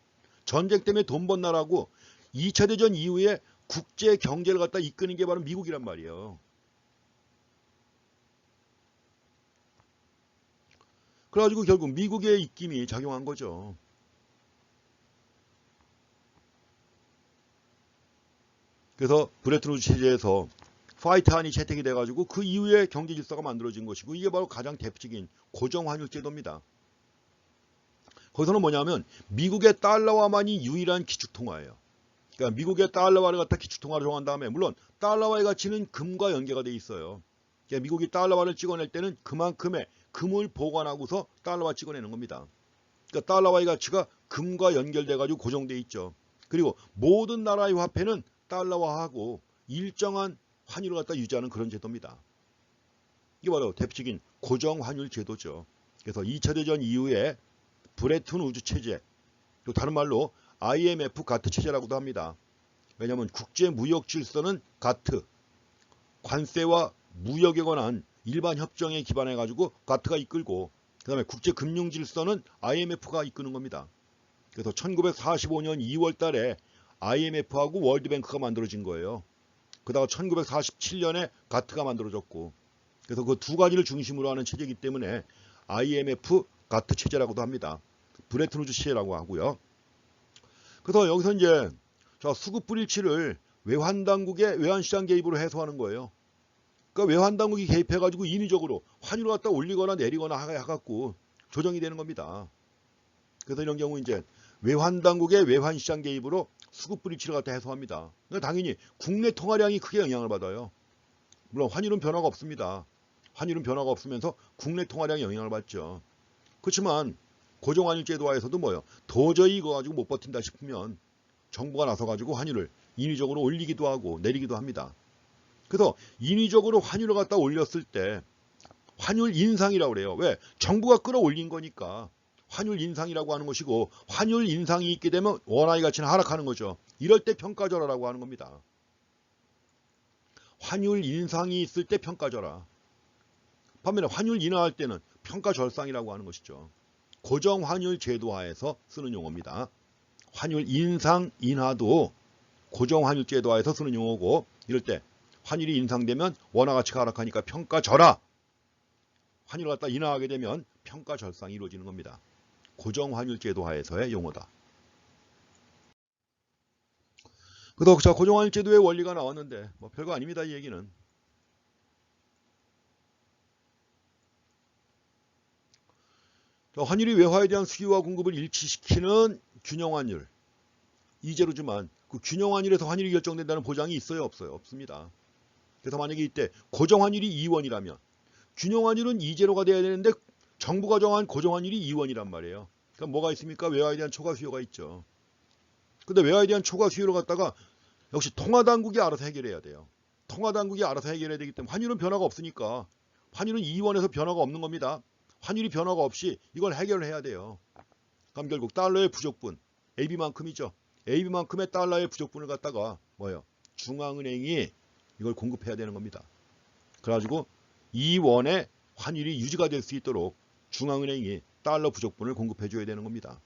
전쟁 때문에 돈 번 나라고 2차 대전 이후에 국제 경제를 갖다 이끄는 게 바로 미국이란 말이에요. 그래가지고 결국 미국의 입김이 작용한 거죠. 그래서 브레튼 우즈 체제에서 파이트안이 채택이 돼가지고 그 이후에 경제 질서가 만들어진 것이고 이게 바로 가장 대표적인 고정환율 제도입니다. 거기서는 뭐냐면 미국의 달러화만이 유일한 기축통화예요. 그러니까 미국의 달러화를 갖다 기축통화로 정한 다음에 물론 달러화의 가치는 금과 연계가 돼 있어요. 그러니까 미국이 달러화를 찍어낼 때는 그만큼의 금을 보관하고서 달러화 찍어내는 겁니다. 그러니까 달러화의 가치가 금과 연결돼가지고 고정돼 있죠. 그리고 모든 나라의 화폐는 달러화하고 일정한 환율을 갖다 유지하는 그런 제도입니다. 이게 바로 대표적인 고정환율 제도죠. 그래서 2차 대전 이후에 브레튼 우즈 체제, 또 다른 말로 IMF 가트 체제라고도 합니다. 왜냐하면 국제 무역 질서는 가트, 관세와 무역에 관한 일반 협정에 기반해 가지고 가트가 이끌고 그 다음에 국제 금융 질서는 IMF가 이끄는 겁니다. 그래서 1945년 2월 달에 IMF하고 월드뱅크가 만들어진 거예요. 그다가 1947년에 가트가 만들어졌고 그래서 그 두 가지를 중심으로 하는 체제이기 때문에 IMF 가트 체제라고도 합니다. 브레튼 우즈 체제라고 하고요. 그래서 여기서 이제 수급 불일치를 외환당국의 외환시장 개입으로 해소하는 거예요. 그러니까 외환당국이 개입해가지고 인위적으로 환율을 갖다 올리거나 내리거나 해갖고 조정이 되는 겁니다. 그래서 이런 경우 이제 외환당국의 외환시장 개입으로 수급 불일치를 갖다 해소합니다. 그러니까 당연히 국내 통화량이 크게 영향을 받아요. 물론 환율은 변화가 없습니다. 환율은 변화가 없으면서 국내 통화량이 영향을 받죠. 그렇지만 고정환율 제도화에서도 뭐예요? 도저히 이거 가지고 못 버틴다 싶으면 정부가 나서가지고 환율을 인위적으로 올리기도 하고 내리기도 합니다. 그래서 인위적으로 환율을 갖다 올렸을 때 환율 인상이라고 그래요. 왜? 정부가 끌어올린 거니까 환율 인상이라고 하는 것이고 환율 인상이 있게 되면 원화의 가치는 하락하는 거죠. 이럴 때 평가절하라고 하는 겁니다. 환율 인상이 있을 때 평가절하. 반면에 환율 인하할 때는 평가절상이라고 하는 것이죠. 고정환율 제도하에서 쓰는 용어입니다. 환율 인상, 인하도 고정환율 제도하에서 쓰는 용어고 이럴 때 환율이 인상되면 원화 가치가 하락하니까 평가절하. 환율을 갖다 인하하게 되면 평가절상이 이루어지는 겁니다. 고정환율 제도하에서의 용어다. 그래서 고정환율 제도의 원리가 나왔는데 뭐 별거 아닙니다. 이 얘기는. 환율이 외화에 대한 수요와 공급을 일치시키는 균형환율. 이제로지만 그 균형환율에서 환율이 결정된다는 보장이 있어요? 없어요? 없습니다. 그래서 만약에 이때 고정환율이 2원이라면 균형환율은 이제로가 돼야 되는데 정부가 정한 고정환율이 2원이란 말이에요. 그러니까 뭐가 있습니까? 외화에 대한 초과 수요가 있죠. 근데 외화에 대한 초과 수요를 갖다가 역시 통화당국이 알아서 해결해야 돼요. 통화당국이 알아서 해결해야 되기 때문에 환율은 변화가 없으니까 환율은 2원에서 변화가 없는 겁니다. 환율이 변화가 없이 이걸 해결을 해야 돼요. 그럼 결국 달러의 부족분, AB만큼이죠. AB만큼의 달러의 부족분을 갖다가 뭐예요? 중앙은행이 이걸 공급해야 되는 겁니다. 그래가지고 2원의 환율이 유지가 될 수 있도록 중앙은행이 달러 부족분을 공급해 줘야 되는 겁니다.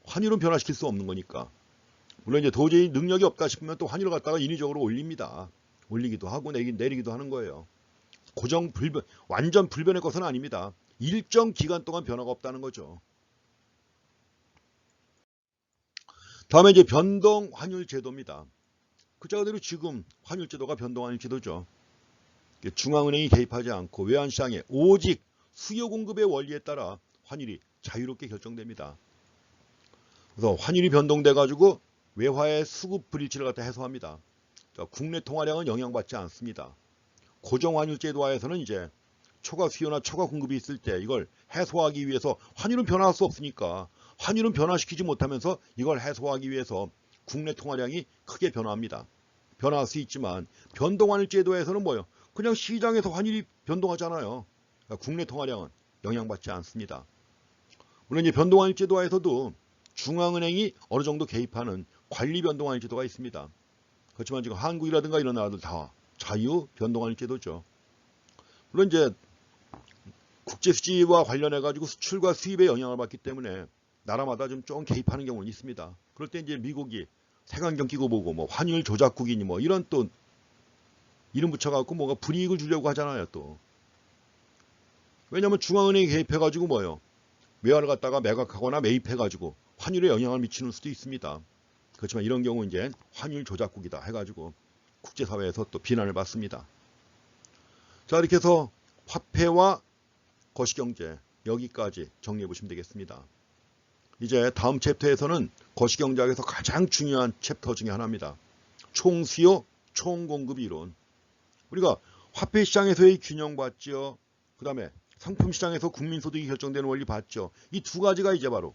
환율은 변화시킬 수 없는 거니까. 물론 이제 도저히 능력이 없다 싶으면 또 환율을 갖다가 인위적으로 올립니다. 올리기도 하고 내리기도 하는 거예요. 고정 불변, 완전 불변의 것은 아닙니다. 일정 기간 동안 변화가 없다는 거죠. 다음에 이제 변동 환율 제도입니다. 그 그대로 지금 환율 제도가 변동 환율 제도죠. 중앙은행이 개입하지 않고 외환시장에 오직 수요 공급의 원리에 따라 환율이 자유롭게 결정됩니다. 그래서 환율이 변동돼 가지고 외화의 수급 불일치를 갖다 해소합니다. 국내 통화량은 영향받지 않습니다. 고정환율 제도화에서는 이제 초과 수요나 초과 공급이 있을 때 이걸 해소하기 위해서 환율은 변화할 수 없으니까 환율은 변화시키지 못하면서 이걸 해소하기 위해서 국내 통화량이 크게 변화합니다. 변화할 수 있지만 변동환율 제도에서는 뭐예요? 그냥 시장에서 환율이 변동하잖아요. 그러니까 국내 통화량은 영향받지 않습니다. 물론 이제 변동환율 제도화에서도 중앙은행이 어느 정도 개입하는 관리 변동환율 제도가 있습니다. 그렇지만 지금 한국이라든가 이런 나라들 다 자유 변동환율 제도죠. 물론 이제 국제 수지와 관련해 가지고 수출과 수입에 영향을 받기 때문에 나라마다 좀 개입하는 경우는 있습니다. 그럴 때 이제 미국이 색안경 끼고 보고 뭐 환율 조작국이니 뭐 이런 또 이름 붙여갖고 뭔가 불이익을 주려고 하잖아요 또. 왜냐하면 중앙은행이 개입해가지고 뭐예요? 외화를 갖다가 매각하거나 매입해가지고 환율에 영향을 미치는 수도 있습니다. 그렇지만 이런 경우 이제 환율 조작국이다 해가지고 국제사회에서 또 비난을 받습니다. 자, 이렇게 해서 화폐와 거시경제 여기까지 정리해 보시면 되겠습니다. 이제 다음 챕터에서는 거시경제학에서 가장 중요한 챕터 중에 하나입니다. 총수요, 총공급 이론. 우리가 화폐 시장에서의 균형 봤죠. 그 다음에 상품 시장에서 국민소득이 결정되는 원리 봤죠. 이 두 가지가 이제 바로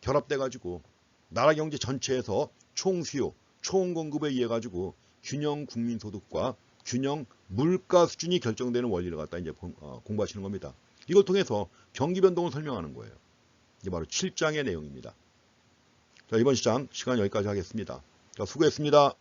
결합돼 가지고 나라 경제 전체에서 총수요, 총공급에 의해 가지고 균형 국민소득과 균형 물가 수준이 결정되는 원리를 갖다 이제 공부하시는 겁니다. 이걸 통해서 경기 변동을 설명하는 거예요. 이게 바로 7장의 내용입니다. 자, 이번 시간 여기까지 하겠습니다. 자, 수고했습니다.